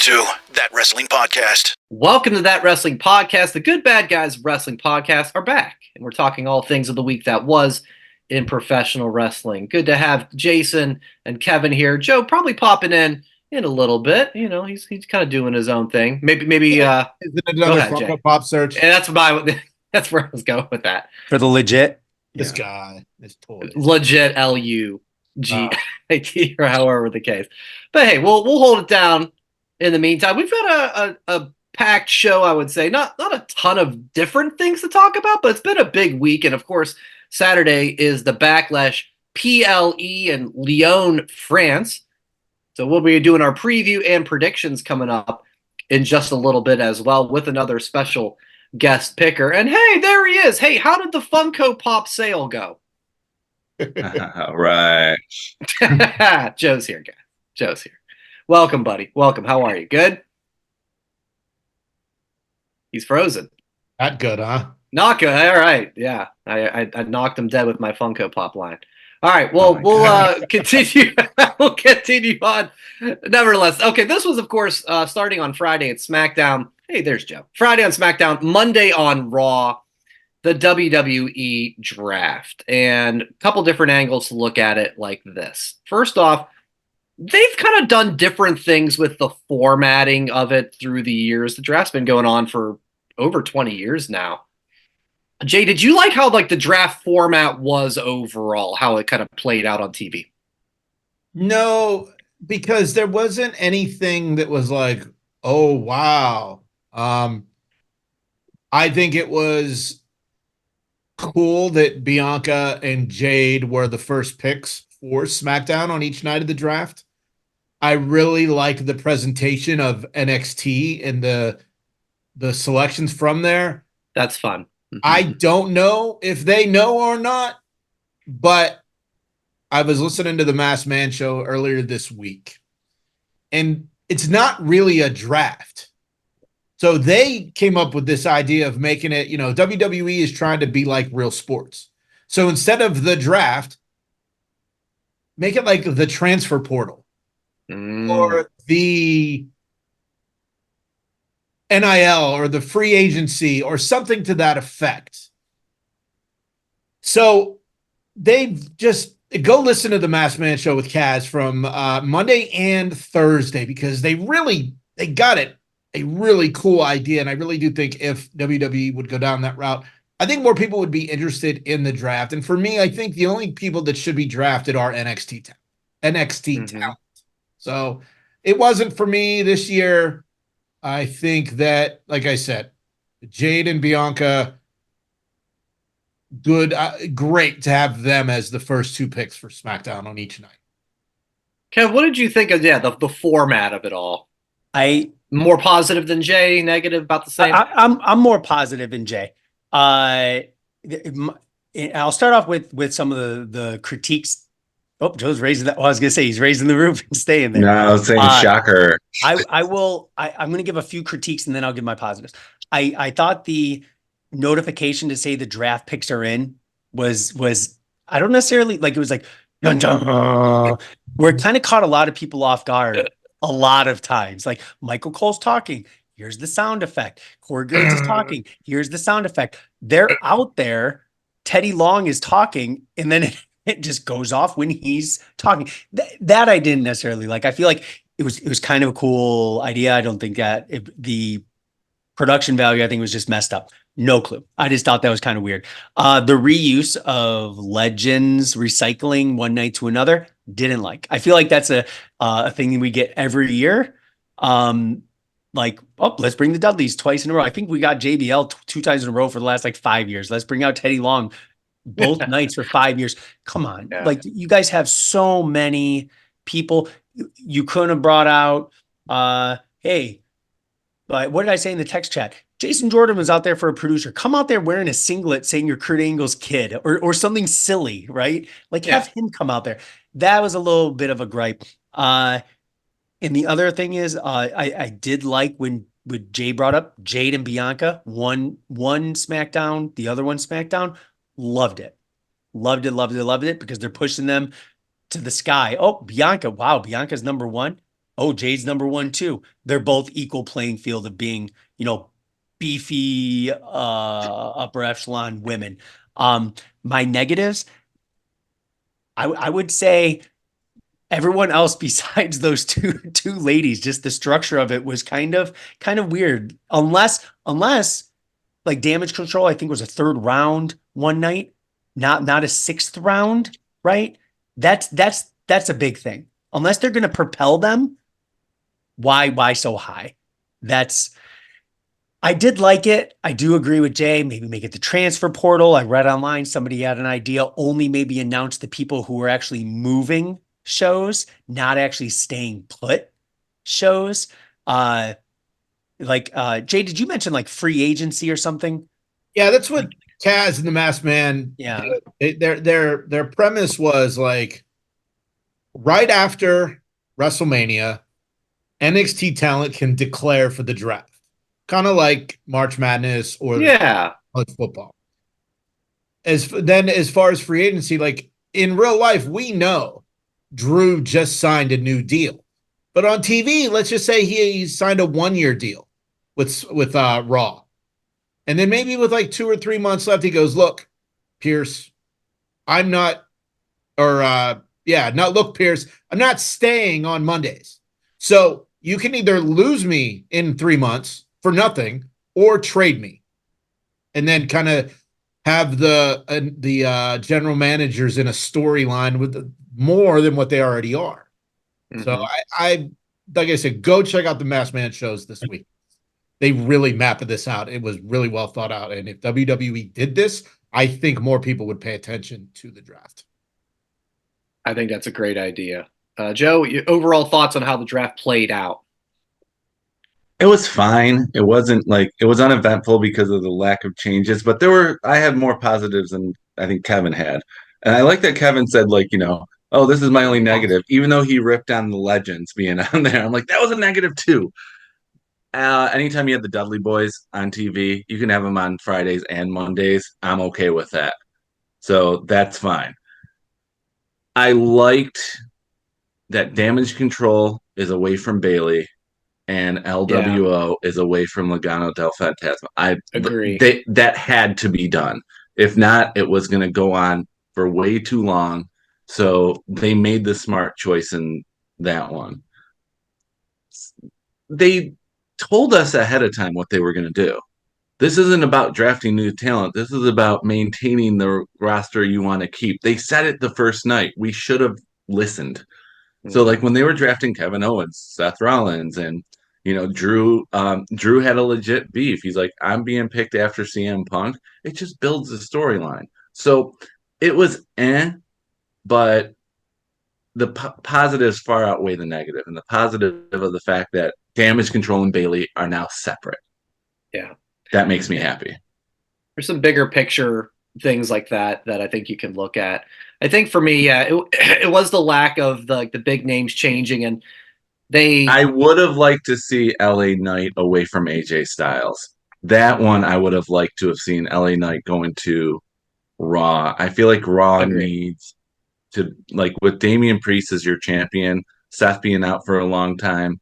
to That Wrestling Podcast. Welcome to That Wrestling Podcast. The Good Bad Guys Wrestling Podcast are back, and we're talking all things of the week that was in professional wrestling. Good to have Jason and Kevin here. Joe probably popping in a little bit. You know, he's kind of doing his own thing. Maybe. Is it another Funko Pop search? And that's where I was going with that. For the legit. This guy is totally legit LUGIT or however the case. But hey, we'll hold it down. In the meantime, we've got a packed show, I would say. Not a ton of different things to talk about, but it's been a big week. And of course, Saturday is the Backlash PLE in Lyon, France. So we'll be doing our preview and predictions coming up in just a little bit as well with another special guest picker. And hey, there he is. Hey, how did the Funko Pop sale go? Right. Joe's here, guys. Joe's here. Welcome, buddy. Welcome. How are you? Good? He's frozen. Not good, huh? Not good. All right. Yeah. I knocked him dead with my Funko Pop line. All right. Well, we'll continue. We'll continue on. Nevertheless. Okay. This was, of course, starting on Friday at SmackDown. Hey, there's Joe. Friday on SmackDown. Monday on Raw. The WWE draft. And a couple different angles to look at it like this. First off, they've kind of done different things with the formatting of it through the years. The draft's been going on for over 20 years now. Jay, did you like how the draft format was overall, how it kind of played out on TV? No, because there wasn't anything that was like, oh, wow. I think it was cool that Bianca and Jade were the first picks for SmackDown on each night of the draft. I really like the presentation of NXT and the selections from there. That's fun. Mm-hmm. I don't know if they know or not, but I was listening to the Masked Man show earlier this week, and it's not really a draft. So they came up with this idea of making it, WWE is trying to be like real sports. So instead of the draft, make it like the transfer portal or the NIL or the free agency or something to that effect. So they've just go listen to the Masked Man show with Kaz from Monday and Thursday, because they got it. A really cool idea. And I really do think if WWE would go down that route, I think more people would be interested in the draft. And for me, I think the only people that should be drafted are NXT talent. So it wasn't for me this year. I think that, like I said, Jade and Bianca, great to have them as the first two picks for SmackDown on each night. Kev, what did you think of the format of it all? More positive than Jay, negative, about the same? I'm more positive than Jay. I'll start off with some of the critiques. Oh, Joe's raising that. Well, I was gonna say he's raising the roof and staying there. No, I was saying shocker. I'm gonna give a few critiques and then I'll give my positives. I thought the notification to say the draft picks are in was I don't necessarily like, it was like dun, dun, where it kind of caught a lot of people off guard. A lot of times, like Michael Cole's talking, here's the sound effect. Corey Graves is talking, here's the sound effect. They're out there. Teddy Long is talking, and then it just goes off when he's talking. That I didn't necessarily like. I feel like it was kind of a cool idea. I don't think that the production value, I think, was just messed up. No clue. I just thought that was kind of weird. The reuse of legends recycling one night to another, didn't like. I feel like that's a thing that we get every year. Let's bring the Dudleys twice in a row. I think we got JBL two times in a row for the last 5 years. Let's bring out Teddy Long both nights for 5 years. Come on. Yeah. You guys have so many people. You couldn't have brought out, hey, but what did I say in the text chat? Jason Jordan was out there for a producer. Come out there wearing a singlet saying you're Kurt Angle's kid or something silly, right? Have him come out there. That was a little bit of a gripe. And the other thing is, I did like when Jay brought up Jade and Bianca, one SmackDown, the other one SmackDown. Loved it. Loved it because they're pushing them to the sky. Oh, Bianca. Wow. Bianca's number one. oh, Jade's number one too. They're both equal playing field of being, beefy, upper echelon women. My negatives, I would say everyone else besides those two ladies, just the structure of it was kind of weird. Unless like Damage Control, I think was a third round one night, not a sixth round, right? That's a big thing. Unless they're going to propel them, why so high? I did like it. I do agree with Jay. Maybe make it the transfer portal. I read online somebody had an idea. Only maybe announce the people who are actually moving shows, not actually staying put shows. Jay, did you mention like free agency or something? Yeah, that's what Taz and the Masked Man. Yeah. Their premise was like right after WrestleMania, NXT talent can declare for the draft, kind of like March Madness or college football. As far as free agency, like in real life, we know Drew just signed a new deal, but on TV, let's just say he signed a 1-year deal with Raw. And then maybe with like 2 or 3 months left, he goes, look, Pierce, I'm not, look, Pierce, I'm not staying on Mondays. So you can either lose me in 3 months for nothing or trade me. And then kind of have the general managers in a storyline with more than what they already are. Mm-hmm. So I like I said, go check out the Masked Man shows this week. They really mapped this out. It was really well thought out. And if WWE did this, I think more people would pay attention to the draft. I think that's a great idea. Joe, your overall thoughts on how the draft played out? It was fine. It wasn't like it was uneventful because of the lack of changes, but I had more positives than I think Kevin had. And I like that Kevin said, like, oh, this is my only negative, even though he ripped on the legends being on there. I'm like, that was a negative too. Anytime you have the Dudley Boys on TV, you can have them on Fridays and Mondays. I'm okay with that. So that's fine. I liked that Damage Control is away from Bailey and LWO is away from Legado del Fantasma. I agree. That had to be done. If not, it was going to go on for way too long. So they made the smart choice in that one. They told us ahead of time what they were going to do. This isn't about drafting new talent. This is about maintaining the roster you want to keep. They said it the first night. We should have listened. Mm-hmm. So like when they were drafting Kevin Owens, Seth Rollins, and Drew had a legit beef. He's like, I'm being picked after CM Punk. It just builds the storyline. So it was but the positives far outweigh the negative, and the positive of the fact that Damage Control and Bailey are now separate. Yeah. That makes me happy. There's some bigger picture things like that I think you can look at. I think for me, it was the lack of the big names changing, and I would have liked to see LA Knight away from AJ Styles. That one I would have liked to have seen LA Knight going to Raw. I feel like Raw needs to, like, with Damian Priest as your champion, Seth being out for a long time,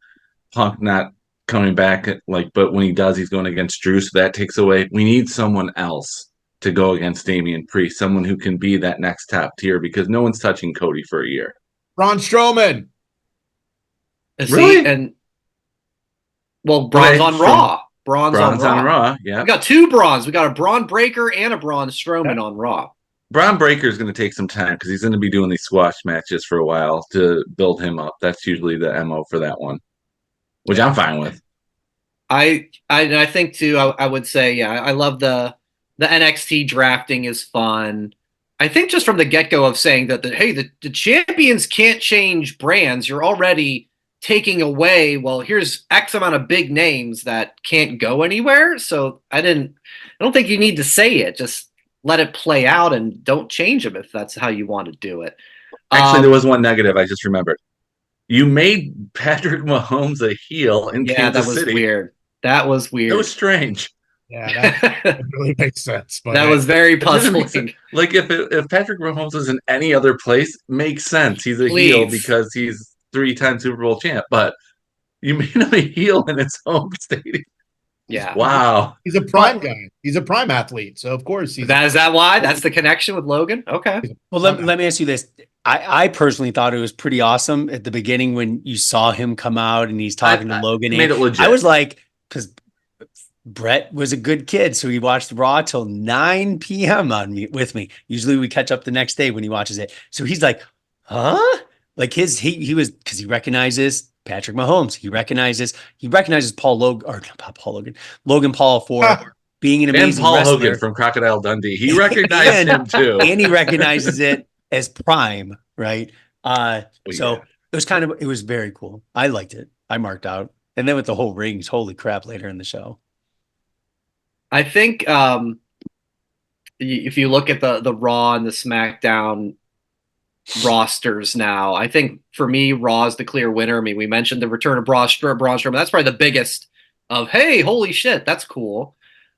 Punk not coming back, but when he does, he's going against Drew, so that takes away. We need someone else to go against Damian Priest, someone who can be that next top tier, because no one's touching Cody for a year. Braun Strowman. Really? And Braun's on Raw. Braun's on Raw. Yeah, we got 2 Brauns. We got a Braun Breaker and a Braun Strowman on Raw. Braun Breaker is going to take some time because he's going to be doing these squash matches for a while to build him up. That's usually the MO for that one, which I'm fine with. I think too. I would say, I love the NXT drafting is fun. I think just from the get-go of saying that the champions can't change brands. You're already taking away, well, here's X amount of big names that can't go anywhere. So I don't think you need to say it. Just let it play out and don't change them if that's how you want to do it. Actually, there was one negative I just remembered. You made Patrick Mahomes a heel in Kansas City. Weird. That was weird. That was strange. Yeah, that really makes sense. But that was very puzzling. Like if Patrick Mahomes was in any other place, makes sense. He's a heel because he's 3-time Super Bowl champ, but you made him a heel in his home stadium. Yeah. Wow. He's a prime guy. He's a prime athlete. So of course Is that why? That's the connection with Logan? Okay. Well, let me ask you this. I personally thought it was pretty awesome at the beginning when you saw him come out and he's talking to Logan. Made it legit. I was like, because Brett was a good kid, so he watched Raw till 9 p.m. with me. Usually we catch up the next day when he watches it. So he's like, huh? Like he was, because he recognizes Patrick Mahomes. He recognizes Logan Paul for being an amazing and Paul wrestler. Hogan from Crocodile Dundee. He recognized him too. And he recognizes it as Prime, right? So yeah. it was very cool. I liked it. I marked out. And then with the whole rings, holy crap, later in the show. I think if you look at the Raw and the SmackDown rosters now, I think for me, Raw is the clear winner. I mean, we mentioned the return of Braun Strowman. That's probably the biggest of, hey, holy shit, that's cool.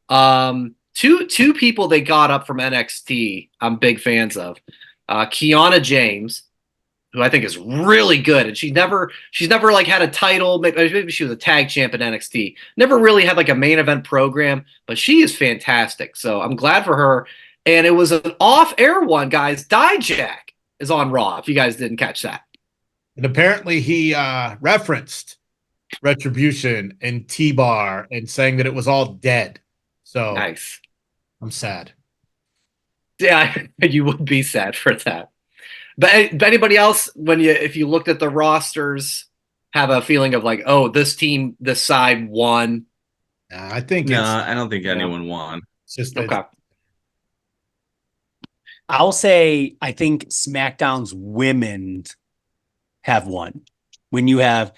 Two people they got up from NXT I'm big fans of. Kiana James, who I think is really good, and she's never like had a title. Maybe she was a tag champ in NXT. Never really had like a main event program, but she is fantastic. So I'm glad for her. And it was an off-air one, guys. Dijak is on Raw, if you guys didn't catch that. And apparently he referenced Retribution and T-Bar and saying that it was all dead. So Nice. I'm sad. Yeah, you would be sad for that. But anybody else, if you looked at the rosters, have a feeling of like, oh, this side won? I think I don't think anyone won. It's just Okay. I'll say I think SmackDown's women have won. When you have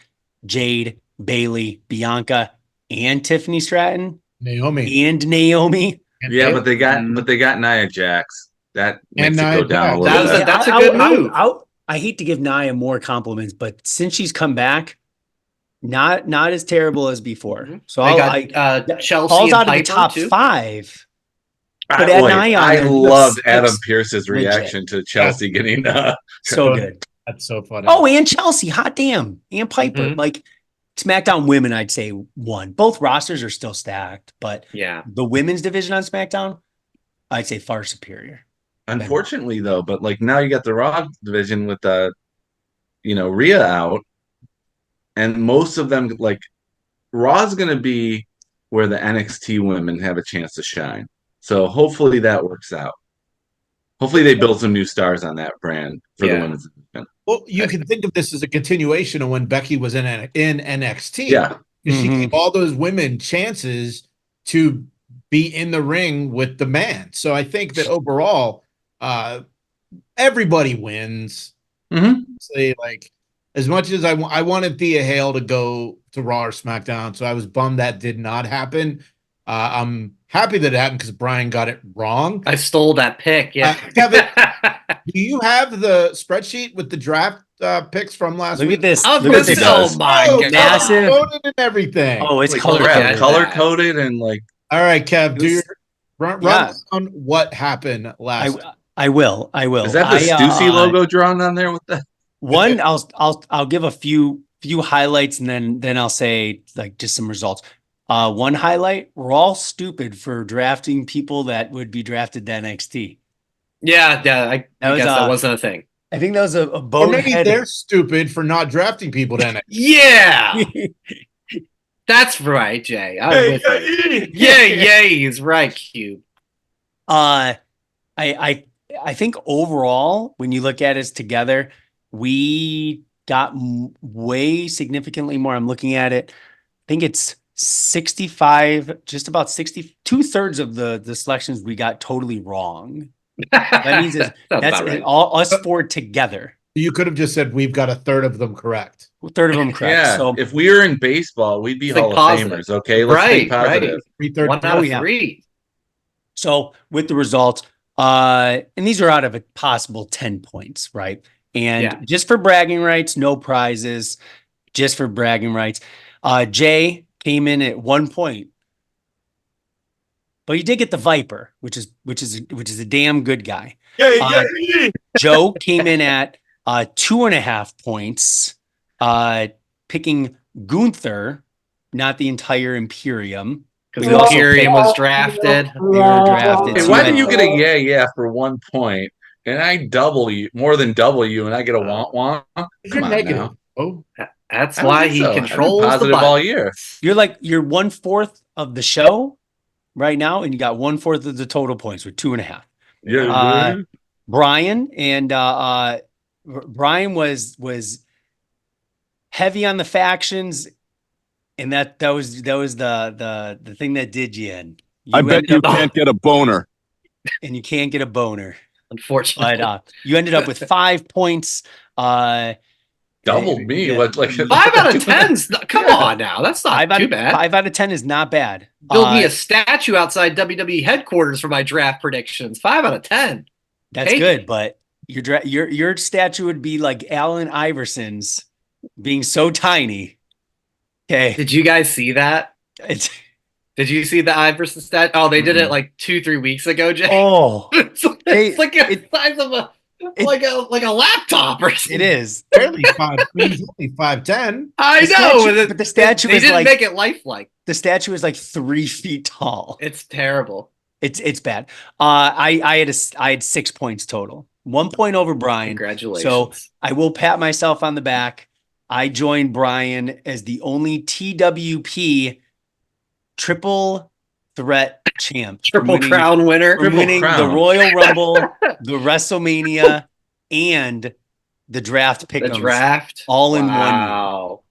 Jade, Bailey, Bianca, and Tiffany Stratton, Naomi. Yeah, but they got Nia Jax. That makes it go down a little bit. That's a good move. I hate to give Nia more compliments, but since she's come back, not as terrible as before. Mm-hmm. So I got Chelsea falls and out Piper of the top too. 5. But I loved Adam Pearce's reaction to Chelsea getting so good. That's so funny. Oh, and Chelsea, hot damn, and Piper. Mm-hmm. Like SmackDown women, I'd say won. Both rosters are still stacked, but yeah, the women's division on SmackDown, I'd say far superior. Unfortunately, though, but like now you got the Raw division with Rhea out, and most of them like Raw's going to be where the NXT women have a chance to shine. So hopefully that works out. Hopefully they build some new stars on that brand for the women's division. Well, you can think of this as a continuation of when Becky was in NXT. Yeah. She gave all those women chances to be in the ring with the man. So I think that overall, everybody wins. Mm-hmm. Say, like, as much as I wanted Thea Hale to go to Raw or SmackDown, so I was bummed that did not happen. I'm happy that it happened because Brian got it wrong. I stole that pick. Yeah, Kevin, do you have the spreadsheet with the draft picks from last week? Look at this. Oh my god, massive coded and everything. Oh, it's Like, color coded and like. All right, Kev, do your run down what happened last. I will. Is that the Stussy logo drawn on there with the one? I'll give a few highlights and then I'll say like just some results. One highlight: we're all stupid for drafting people that would be drafted to NXT. Yeah. I guess that wasn't a thing. I think that was a bonehead. Or maybe they're stupid for not drafting people to NXT. Yeah. That's right, Jay. I'm with you. Yeah, he's right, Cube. I think overall, when you look at us together, we got way significantly more. I'm looking at it. I think it's 65, just about 60, 2/3 of the selections we got totally wrong. That means that's right. All us four together. You could have just said we've got 1/3 of them correct. 1/3 of them correct. Yeah. So if we were in baseball, we'd be Hall of Famers. Okay, let's think positive. Right. 1 out of 3. So with the results, and these are out of a possible 10 points, right? And just for bragging rights, no prizes. Just for bragging rights, Jay came in at 1 point. But you did get the Viper, which is a damn good guy. Joe came in at 2.5 points. picking Gunther, not the entire Imperium. Because We also Imperium picked- was drafted. They were drafted. Hey, So why had- do you get a yeah for 1 point, and I double you, more than double you, and I get a wah? Come You're on negative. now. Oh, That's I don't why think he so. I've been controls the positive all button. year. You're 1/4 of the show right now, and you got 1/4 of the total points with 2.5. Yeah. Brian and Brian was heavy on the factions, and that was the thing that did you in. I bet you can't get a boner. And you can't get a boner. Unfortunately. But you ended up with 5 points. Doubled me. Yeah. What, like 5 out of 10's come on now. That's not too bad. 5 out of 10 is not bad. Build me a statue outside WWE headquarters for my draft predictions. 5 out of 10. That's Take good, it. but your statue would be like Allen Iverson's, being so tiny. Okay. Did you guys see that? It's, Did you see the Iverson stat? Oh, they did it like 2-3 weeks ago, Jay. oh, it's like the size of a laptop or something. it is. barely 5. He's only 5'10". I The know, statue- but the statue they is didn't like- make it lifelike. The statue is like 3 feet tall. It's terrible. It's bad. I had 6 points total. 1 point over Brian. Congratulations. So I will pat myself on the back. I joined Brian as the only TWP triple threat champ. Triple winning- crown winner. for winning the crown. Royal Rumble, the WrestleMania, and the draft pick. The draft. all in one year. Wow.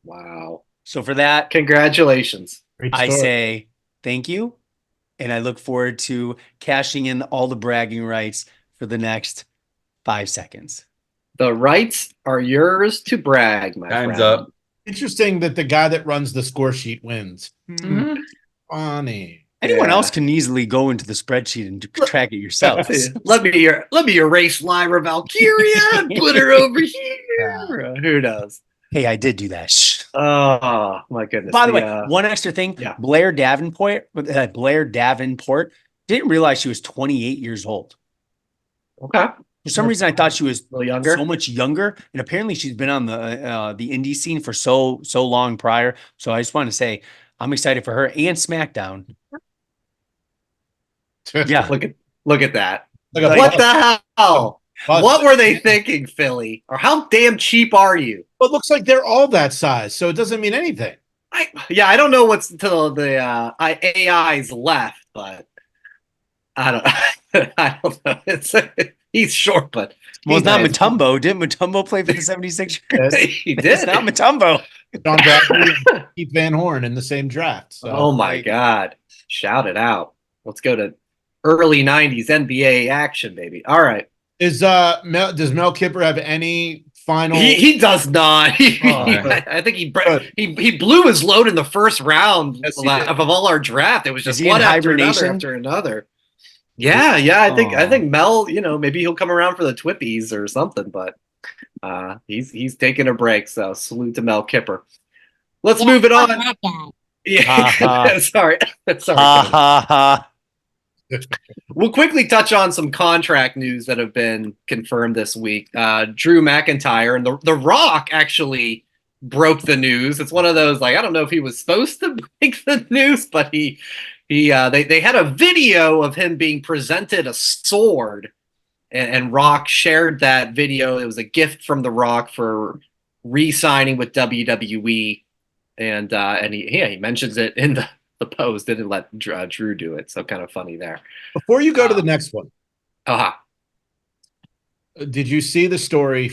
Wow. So for that, Congratulations. Great I story. say thank you. And I look forward to cashing in all the bragging rights for the next 5 seconds. The rights are yours to brag, my Time's friend. up. Interesting that the guy that runs the score sheet wins. Mm-hmm. Funny. Anyone Yeah. else can easily go into the spreadsheet and track it yourselves. Let me erase Lyra Valkyria and put her over here. Who knows? Hey, I did do that. Shh. Oh my goodness. By the way, one extra thing. yeah. Blair Davenport didn't realize she was 28 years old. okay. For some reason, I thought she was A little younger. so much younger, and apparently she's been on the indie scene for so long prior. So I just want to say I'm excited for her and SmackDown. Yeah, Look at that. Like a What the hell? bus. What were they thinking, Philly? Or how damn cheap are you? Well, it looks like they're all that size, so it doesn't mean anything. I don't know what's till the AI's left, but I don't know. He's short, but well, it's not nice. Mutombo. Didn't Mutombo play for the 76ers? he It's did. not Mutombo. John Bradley and Keith Van Horn in the same draft. So Oh my God. Shout it out. Let's go to early 90s NBA action, baby. All right. does Mel Kiper have any final? He does not. I think he blew his load in the first round Yes, he did. of all our draft. It was Is just he one in after another hibernation? after another. Yeah. I think Mel, maybe he'll come around for the Twippies or something, but he's taking a break. So salute to Mel Kiper. Let's move it on. That guy. Yeah. Sorry. Ha ha ha. We'll quickly touch on some contract news that have been confirmed this week. Drew McIntyre and the Rock actually broke the news. It's one of those, I don't know if he was supposed to break the news, but they had a video of him being presented a sword, and Rock shared that video. It was a gift from the Rock for re-signing with WWE, and he mentions it in the post. Didn't let Drew do it, so kind of funny there. Before you go to the next one, did you see the story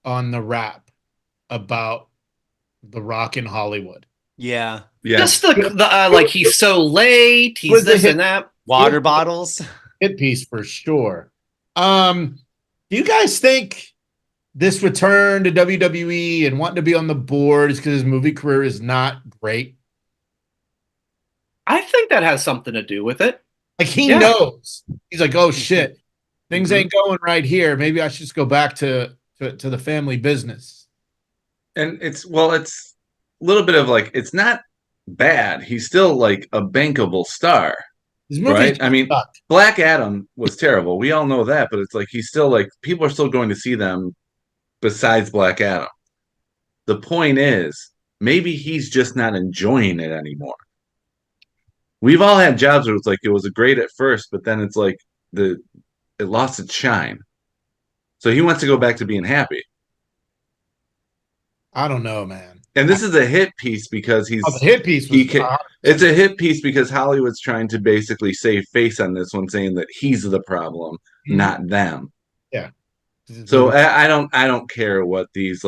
on the Wrap about The Rock in Hollywood? Yeah. Yeah. Just the he's so late. He's Was the this hit- and that. Water bottles. Hit piece for sure. Do you guys think this return to WWE and wanting to be on the board is because his movie career is not great? I think that has something to do with it. Like he Yeah. knows. He's like, oh shit, things Mhm. ain't going right here. Maybe I should just go back to the family business. And it's a little bit of it's not bad. He's still like a bankable star, His movie, right? I mean, suck. Black Adam was terrible. We all know that, but it's he's still people are still going to see them besides Black Adam. The point is, maybe he's just not enjoying it anymore. We've all had jobs where it's like it was great at first, but then it's like it lost its shine. So he wants to go back to being happy. I don't know, man. And this is a hit piece because the hit piece was it's a hit piece because Hollywood's trying to basically save face on this one, saying that he's the problem, not them. Yeah. So I don't care what these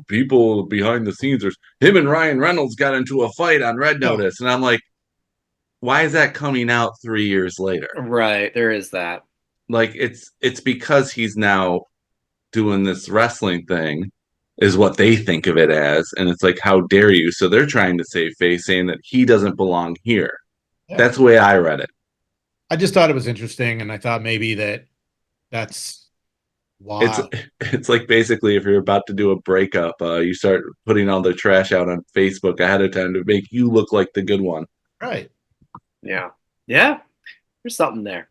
people behind the scenes are. Him and Ryan Reynolds got into a fight on Red Notice, and I'm like, why is that coming out 3 years later? Right, there is that. Like it's because he's now doing this wrestling thing, is what they think of it as, and it's like, how dare you? So they're trying to save face, saying that he doesn't belong here. Yeah. That's the way I read it. I just thought it was interesting, and I thought maybe that's why. It's like basically if you're about to do a breakup, you start putting all the trash out on Facebook ahead of time to make you look like the good one. Right. Yeah. There's something there.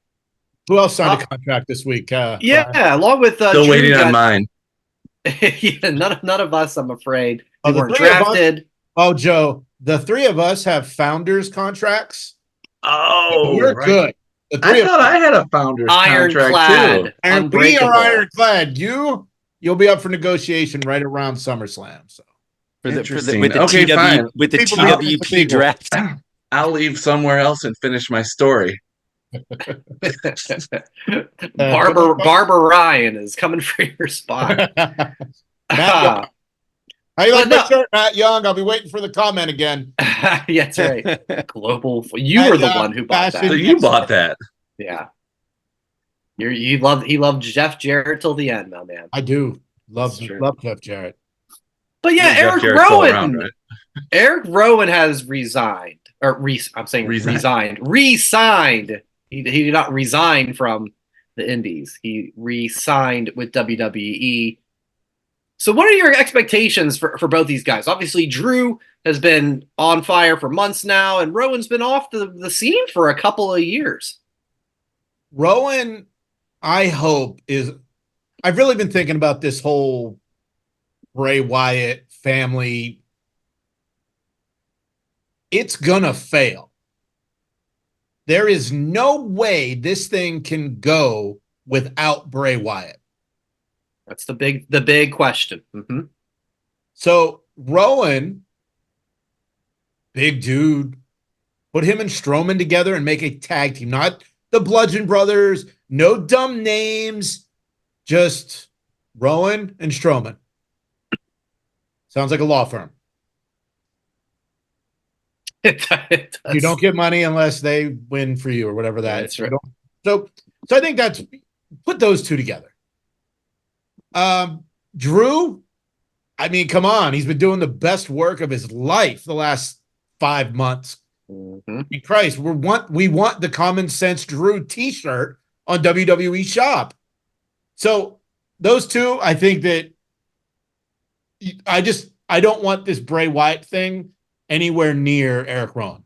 Who else signed a contract this week? Brian? Along with still waiting on mine. Yeah, none of us, I'm afraid. We weren't drafted. Joe, the three of us have founders contracts. Oh, we're right. Good. I thought I had a founders contract too. And we are ironclad. You'll be up for negotiation right around SummerSlam. So with the TWP draft. I'll leave somewhere else and finish my story. Barbara Ryan is coming for your spot. How you like my shirt, Matt Young? I'll be waiting for the comment again. Yeah, that's right. Global. You were the one who bought that. So you bought that. Yeah. He loved Jeff Jarrett till the end, my man. I do love Jeff Jarrett. But yeah, Eric Rowan. Right? Eric Rowan has resigned. Resigned. Re-signed. He did not resign from the Indies. He re-signed with WWE. So what are your expectations for both these guys? Obviously, Drew has been on fire for months now, and Rowan's been off the scene for a couple of years. Rowan, I hope, I've really been thinking about this whole Bray Wyatt family. It's gonna fail. There is no way this thing can go without Bray Wyatt. That's the big question. Mm-hmm. So Rowan, big dude, put him and Strowman together and make a tag team. Not the Bludgeon Brothers, no dumb names, just Rowan and Strowman. Sounds like a law firm. It you don't get money unless they win for you or whatever that is. Right. So I think put those two together. Drew, I mean, come on. He's been doing the best work of his life the last 5 months. Mm-hmm. I mean, Christ, we want the Common Sense Drew t-shirt on WWE Shop. So those two, I think that I don't want this Bray Wyatt thing anywhere near Eric Rowan.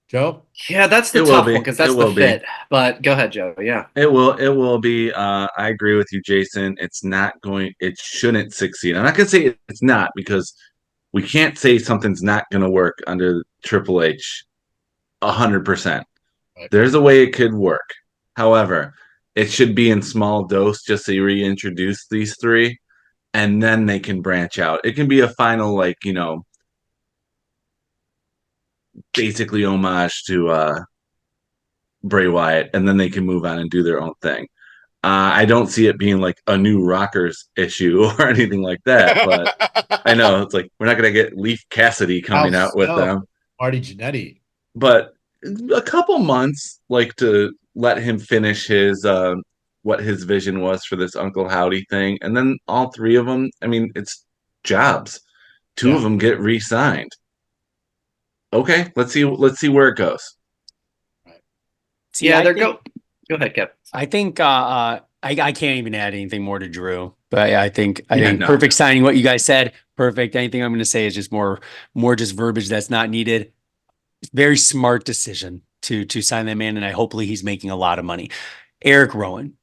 Joe? Yeah, that's the tough one because that's the fit. But go ahead, Joe. Yeah. It will be. I agree with you, Jason. It shouldn't succeed. I'm not going to say it's not because we can't say something's not going to work under Triple H 100%. There's a way it could work. However, it should be in small dose just to reintroduce these three, and then they can branch out. It can be a final, basically homage to Bray Wyatt, and then they can move on and do their own thing. I don't see it being like a new Rockers issue or anything like that, but I know it's like we're not going to get Leaf Cassidy coming out with them. Marty Jannetty. But a couple months, to let him finish his what his vision was for this Uncle Howdy thing, and then all three of them. I mean, it's jobs. Two of them get re-signed. Okay, let's see where it goes. Go ahead, Kev. I think I can't even add anything more to Drew, but I think perfect signing. What you guys said, perfect. Anything I'm going to say is just more just verbiage that's not needed. Very smart decision to sign that man, and hopefully he's making a lot of money. Eric Rowan,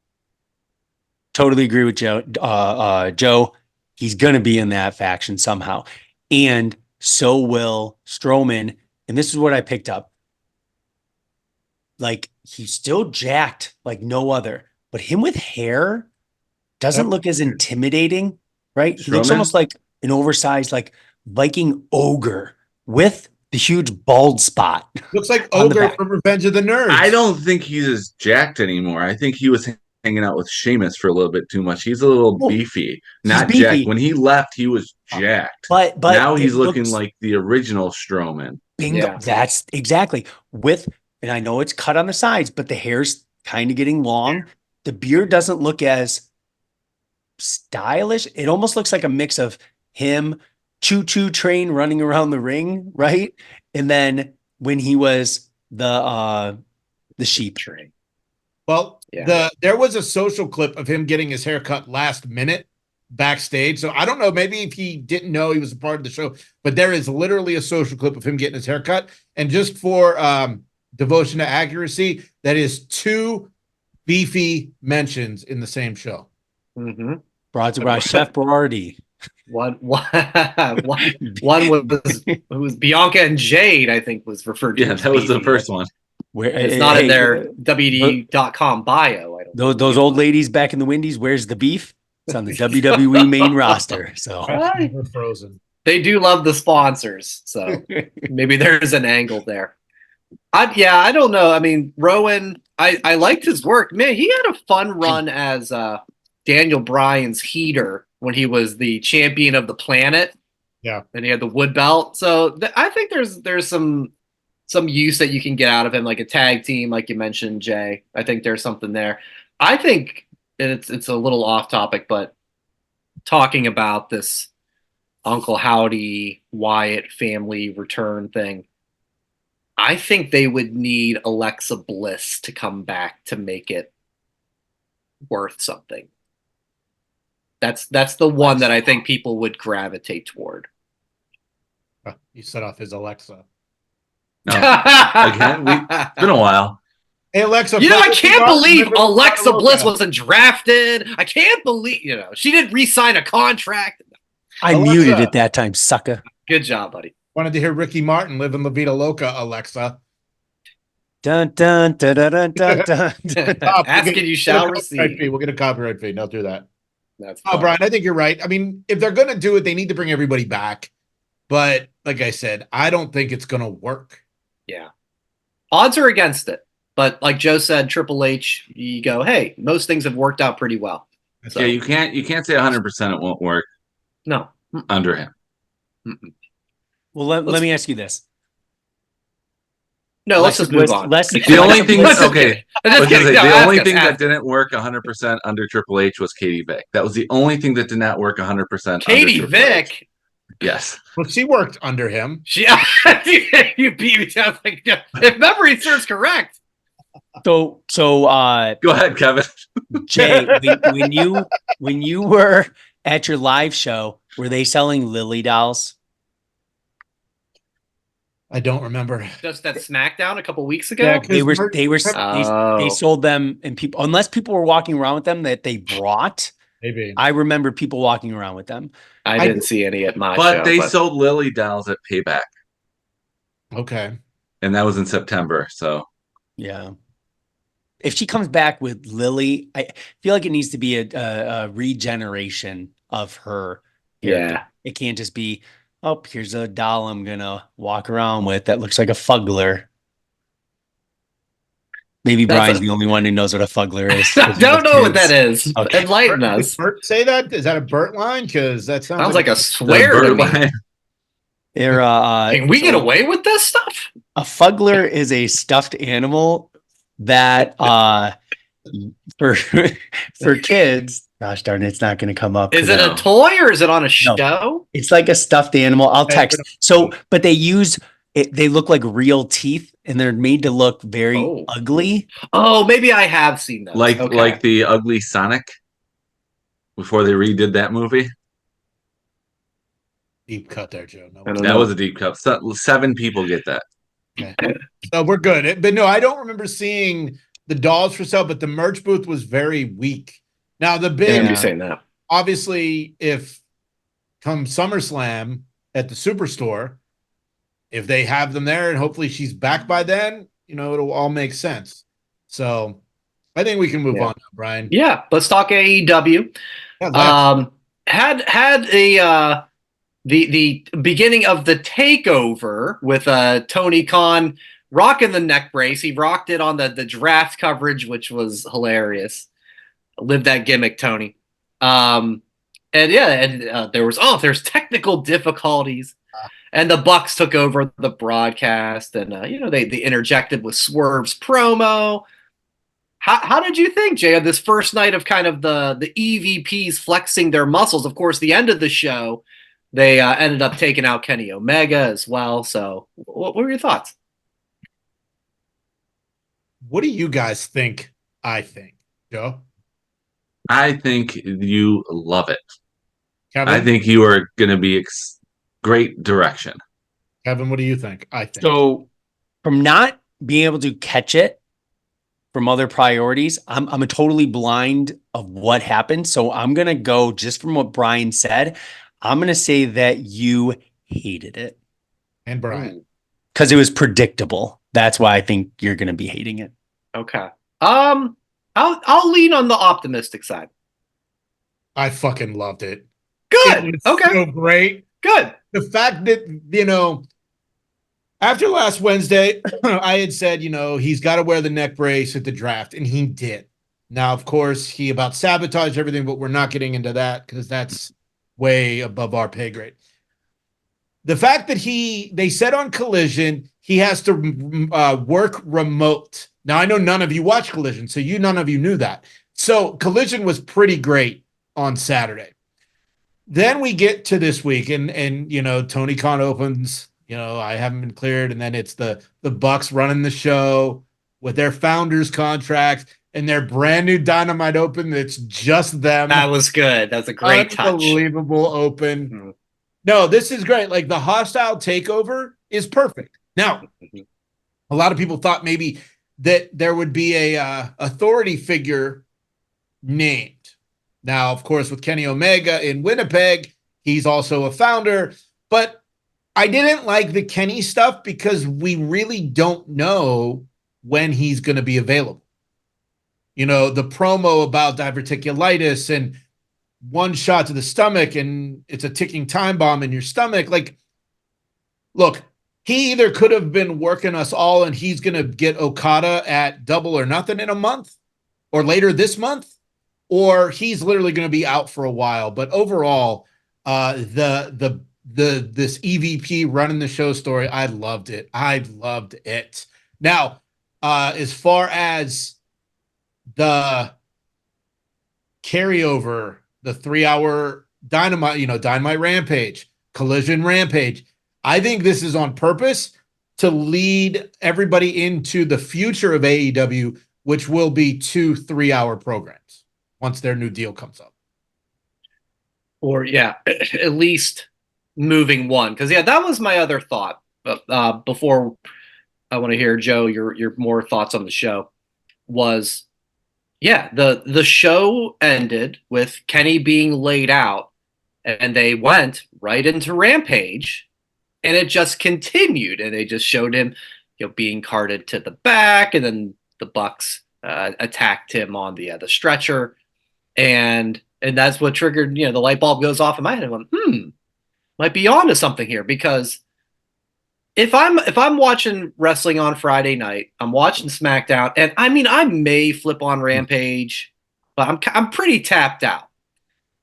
totally agree with Joe. Joe, he's going to be in that faction somehow. And so will Strowman. And this is what I picked up. Like, he's still jacked like no other, but him with hair doesn't look as intimidating, right? He looks Strowman? almost like an oversized, like Viking ogre with the huge bald spot. Looks like On the Ogre back. from Revenge of the Nerds. I don't think he's as jacked anymore. I think he was hanging out with Sheamus for a little bit too much. He's a little Well, beefy, he's not beefy. jacked. When he left, he was jacked. But now it he's looking looks- like the original Strowman. Bingo. Yeah. That's exactly and I know it's cut on the sides, but the hair's kind of getting long. The beard doesn't look as stylish. It almost looks like a mix of him, choo-choo train running around the ring, right? And then when he was the sheep train. Well, Yeah. there was a social clip of him getting his hair cut last minute backstage. So I don't know, maybe if he didn't know he was a part of the show, but there is literally a social clip of him getting his hair cut. And just for devotion to accuracy, that is 2 beefy mentions in the same show. Mm-hmm. Brought to by Chef Berardi. One was Bianca and Jade, I think, was referred to. Yeah, as that was the beefy. first one. Where It's not in their WD.com bio. I don't those believe. old ladies back in the Windies, where's the beef? It's on the WWE main roster. So We're frozen. They do love the sponsors, so maybe there's an angle there. I don't know. I mean, Rowan, I liked his work. Man, he had a fun run as Daniel Bryan's heater when he was the champion of the planet. Yeah. And he had the wood belt. So I think there's some use that you can get out of him, like a tag team, like you mentioned, Jay. I think there's something there. I think, and it's a little off topic, but talking about this Uncle Howdy Wyatt family return thing, I think they would need Alexa Bliss to come back to make it worth something. That's the one that I think people would gravitate toward. You set off his Alexa. No, again, it's been a while. Hey, Alexa. You know, I can't believe remember Alexa Loca. Bliss wasn't drafted. I can't believe, she didn't re-sign a contract. I Alexa. muted it that time, sucker. Good job, buddy. Wanted to hear Ricky Martin live in La Vida Loca, Alexa. Dun dun dun dun dun dun dun. Stop. Ask and you shall We'll get a copyright receive. fee. We'll get a copyright fee. Don't do that. That's Oh, fine. Brian, I think you're right. I mean, if they're going to do it, they need to bring everybody back. But like I said, I don't think it's going to work. Yeah. Odds are against it. But like Joe said, Triple H, you go, hey, most things have worked out pretty well. So, Yeah, you can't say 100% it won't work no. under him. Mm-mm. Well, let me ask you this. No, let's just move on. The only thing Let's just okay, kidding. I'm just I was gonna kidding. say, No, the ask only us, thing ask that us. didn't work 100% under Triple H was Katie Vick. That was the only thing that did not work 100% Katie under Triple H. Vick. Yes. Well, she worked under him. She you beat me down. Like, if memory serves correct. So Go ahead, Kevin. Jay, when you were at your live show, were they selling Lily dolls? I don't remember. Just that SmackDown a couple weeks ago. Yeah, They sold them, and people, unless people were walking around with them that they brought. Maybe. I remember people walking around with them. I didn't see any at my But show. they sold Lily dolls at Payback, Okay. and that was in September. So Yeah. If she comes back with Lily, I feel like it needs to be a regeneration of her. character. Yeah. It can't just be, oh, here's a doll I'm going to walk around with that looks like a fuggler. Maybe That's Brian's the only one who knows what a fuggler is. I don't know what that is. Okay. Enlighten us. Did Bert say that? Is that a Bert line? Because that Sounds like a the swear to bird me. line- They're, Can we get so away with this stuff? a fuggler is a stuffed animal that for kids, gosh darn it, it's not going to come up. Is 'cause it I- a toy or is it on a show? It's like a stuffed animal. I'll text. So, but they use it. They look like real teeth, and they're made to look very ugly. Oh, maybe I have seen those. like Okay. like the ugly Sonic before they redid that movie. deep cut there, Joe. No, I don't That know. was a deep cut. 7 people get that. so we're good. But no, I don't remember seeing the dolls for sale, but the merch booth was very weak. Now the I big, remember you saying that. obviously, if come SummerSlam at the Superstore, if they have them there and hopefully she's back by then, it'll all make sense. So I think we can move on now, Brian. Yeah, let's talk AEW. Yeah, Had a the beginning of the takeover with Tony Khan rocking the neck brace. He rocked it on the draft coverage, which was hilarious. Live that gimmick, Tony. There's technical difficulties, and the Bucks took over the broadcast, and they interjected with Swerve's promo. How did you think, Jay, of this first night of kind of the EVPs flexing their muscles? Of course, the end of the show, they ended up taking out Kenny Omega as well. So, what were your thoughts? What do you guys think? I think, Joe. I think you love it. Kevin? I think you are going to be great direction. Kevin, what do you think? I think. So, from not being able to catch it from other priorities, I'm a totally blind of what happened. So I'm gonna go just from what Brian said. I'm gonna say that you hated it. And Brian. Because it was predictable. That's why I think you're gonna be hating it. Okay. I'll lean on the optimistic side. I fucking loved it. Good. It was Okay. so great. Good. The fact that, after last Wednesday, I had said, he's got to wear the neck brace at the draft, and he did. Now, of course, he about sabotaged everything, but we're not getting into that because that's way above our pay grade. The fact that they said on Collision, he has to work remote. Now, I know none of you watch Collision, so none of you knew that. So Collision was pretty great on Saturday. Then we get to this week, and Tony Khan opens, I haven't been cleared, and then it's the Bucks running the show with their founders contracts and their brand new Dynamite Open that's just them. That was good. That's a great touch. Unbelievable open. Mm-hmm. No, this is great. Like, the Hostile Takeover is perfect. Now, a lot of people thought maybe that there would be a authority figure named. Now, of course, with Kenny Omega in Winnipeg, he's also a founder, but I didn't like the Kenny stuff because we really don't know when he's going to be available. The promo about diverticulitis and one shot to the stomach and it's a ticking time bomb in your stomach. Like, look, he either could have been working us all and he's going to get Okada at Double or Nothing in a month or later this month, or he's literally going to be out for a while. But overall, this EVP running the show story, I loved it. Now, as far as the carryover, the 3-hour Dynamite Rampage, Collision Rampage, I think this is on purpose to lead everybody into the future of AEW, which will be 2 3-hour programs once their new deal comes up. Or, at least moving one. Because, that was my other thought. Before I want to hear, Joe, your more thoughts on the show was, the show ended with Kenny being laid out, and they went right into Rampage, and it just continued, and they just showed him, being carted to the back, and then the Bucks attacked him on the stretcher, and that's what triggered, the light bulb goes off in my head. I went, might be onto something here, because if I'm watching wrestling on Friday night, I'm watching SmackDown, and I may flip on Rampage, but I'm pretty tapped out.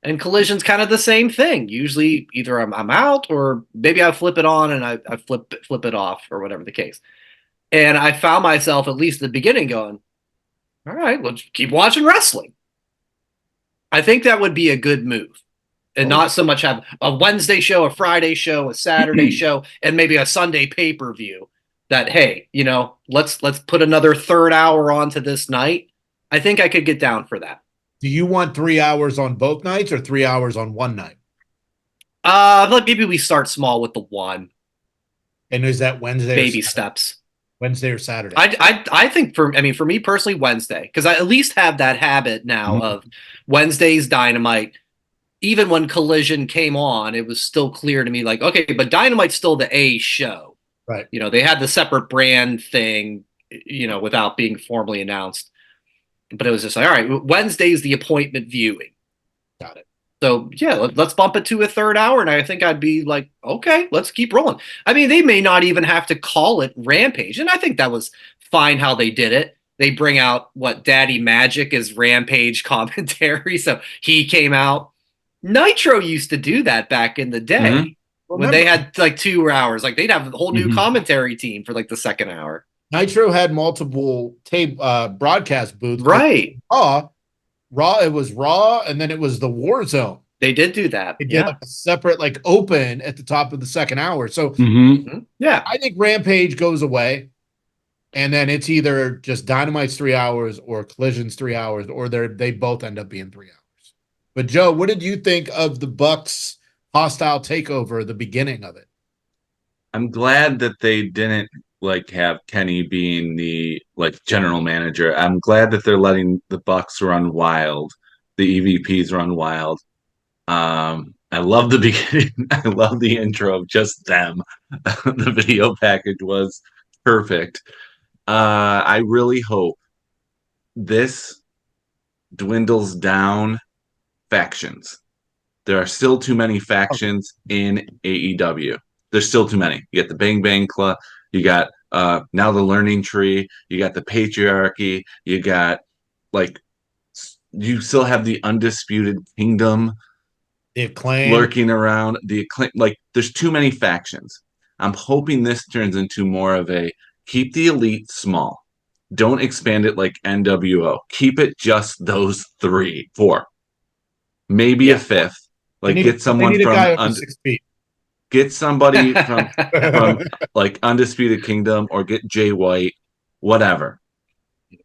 And Collision's kind of the same thing. Usually, either I'm out, or maybe I flip it on and I flip it off, or whatever the case. And I found myself, at least at the beginning, going, all right, let's keep watching wrestling. I think that would be a good move. And not so much have a Wednesday show, a Friday show, a Saturday show, and maybe a Sunday pay-per-view that, hey, let's put another 3rd hour onto this night. I think I could get down for that. Do you want 3 hours on both nights or 3 hours on one night? Maybe we start small with the one. And is that Wednesday? Baby steps. Wednesday or Saturday? I think for me personally, Wednesday, because I at least have that habit now of Wednesday's Dynamite. even when Collision came on, it was still clear to me, like, okay, but Dynamite's still the A show. Right. You know, they had the separate brand thing, you know, without being formally announced. But it was just like, all right, Wednesday's the appointment viewing. Got it. So yeah, let's bump it to a third hour. And I think I'd be like, okay, let's keep rolling. I mean, they may not even have to call it Rampage. And I think that was fine how they did it. They bring out what Daddy Magic is Rampage commentary. So he came out. Nitro used to do that back in the day when they had like 2 hours. Like they'd have a whole new commentary team for like the second hour. Nitro had multiple tape broadcast booths. Right. Raw, it was Raw, and then it was the War Zone. They did do that. They did like a separate like open at the top of the second hour. So yeah, I think Rampage goes away, and then it's either just Dynamite's 3 hours or Collision's 3 hours, or they both end up being 3 hours. But Joe, what did you think of the Bucks hostile takeover, the beginning of it? I'm glad that they didn't like have Kenny being the like general manager. I'm glad that they're letting the Bucks run wild, the EVPs run wild. I love the beginning. I love the intro of just them. The video package was perfect. I really hope this dwindles down factions. There are still too many factions in AEW. There's still too many. You got the Bang Bang Club. You got now the Learning Tree. You got the Patriarchy. You got like you still have the Undisputed Kingdom, the Acclaim lurking around. The Acclaim, like there's too many factions. I'm hoping this turns into more of a keep the Elite small. Don't expand it like NWO. Keep it just those 3, 4, maybe a fifth. Like get someone from 6 feet. Get somebody from like Undisputed Kingdom or get Jay White, whatever,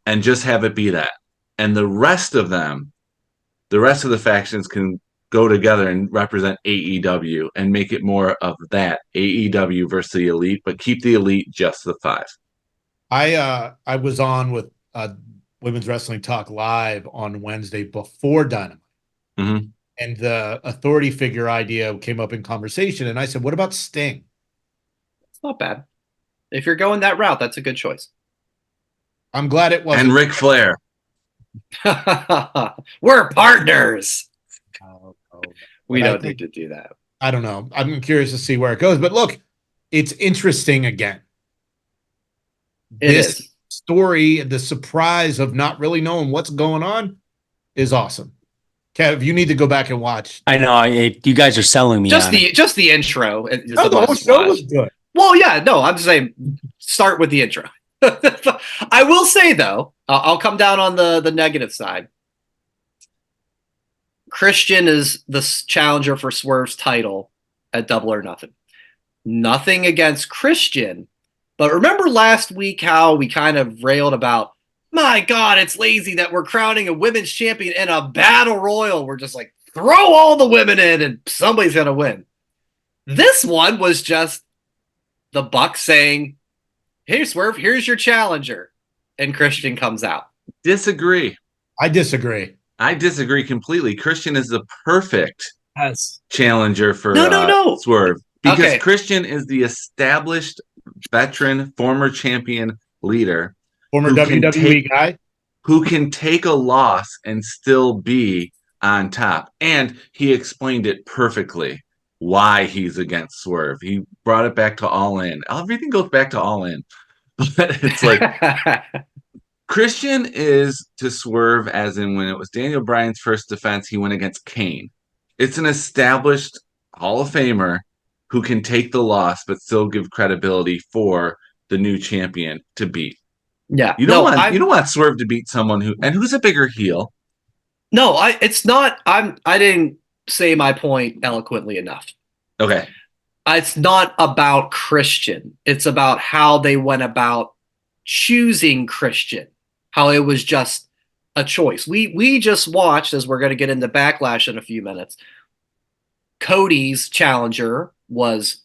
and just have it be that. And the rest of the factions can go together and represent AEW and make it more of that AEW versus the Elite, but keep the Elite just the 5. I was on with Women's Wrestling Talk Live on Wednesday before Dynamite. And the authority figure idea came up in conversation. And I said, what about Sting? It's not bad. If you're going that route, that's a good choice. I'm glad it wasn't. And Ric Flair. We're partners. We don't need to do that. I don't know. I'm curious to see where it goes. But look, it's interesting again. This story, the surprise of not really knowing what's going on is awesome. Kev, you need to go back and watch. I know you guys are selling me. Just the intro. No, the whole show was good. Well, yeah, no, I'm just saying, start with the intro. I will say though, I'll come down on the negative side. Christian is the challenger for Swerve's title at Double or Nothing. Nothing against Christian, but remember last week how we kind of railed about, my God, it's lazy that we're crowning a women's champion in a battle royal. We're just like, throw all the women in and somebody's going to win. This one was just the Bucks saying, hey, Swerve, here's your challenger. And Christian comes out. Disagree. I disagree. I disagree completely. Christian is the perfect challenger for Swerve. Because Christian is the established veteran, former champion leader. Former WWE guy. Who can take a loss and still be on top. And he explained it perfectly why he's against Swerve. He brought it back to All In. Everything goes back to All In. But it's like Christian is to Swerve as in when it was Daniel Bryan's first defense, he went against Kane. It's an established Hall of Famer who can take the loss but still give credibility for the new champion to beat. Yeah, you don't want Swerve to beat someone who's a bigger heel. No, it's not. I didn't say my point eloquently enough. Okay, it's not about Christian. It's about how they went about choosing Christian. How it was just a choice. We just watched, as we're going to get into Backlash in a few minutes. Cody's challenger was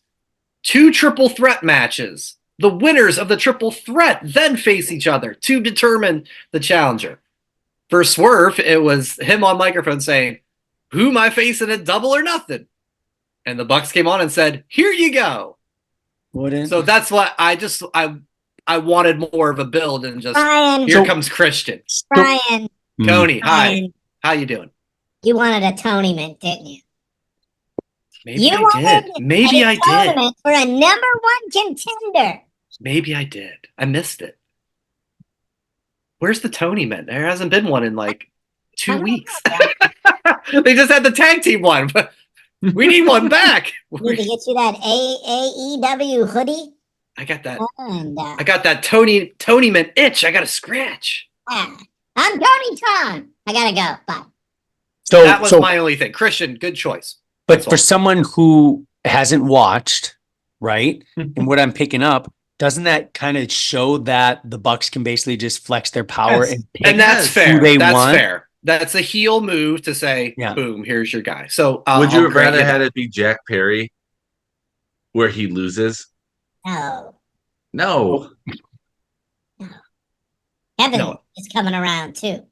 2 triple threat matches. The winners of the triple threat then face each other to determine the challenger. For Swerve, it was him on microphone saying, who am I facing at Double or Nothing? And the Bucks came on and said, here you go. So that's what I wanted more of a build and just Brian. here comes Christian. Brian. Tony, hi. Brian. How you doing? You wanted a Tony-mint, didn't you? Maybe I did. Maybe I did. For a number one contender. Maybe I did. I missed it. Where's the Tony mint? There hasn't been one in like 2 weeks. They just had the tag team one, but we need one back. Need to get you that AEW hoodie. I got that. And, I got that Tony mint itch. I got a scratch. I'm Tony Khan. I gotta go. Bye. So that was my only thing. Christian, good choice. But for someone who hasn't watched, right, and what I'm picking up, doesn't that kind of show that the Bucks can basically just flex their power and pick and that's fair. who they That's want? fair. That's a heel move to say, boom, here's your guy. So would you have rather had it be Jack Perry where he loses? No. No. Kevin is coming around too.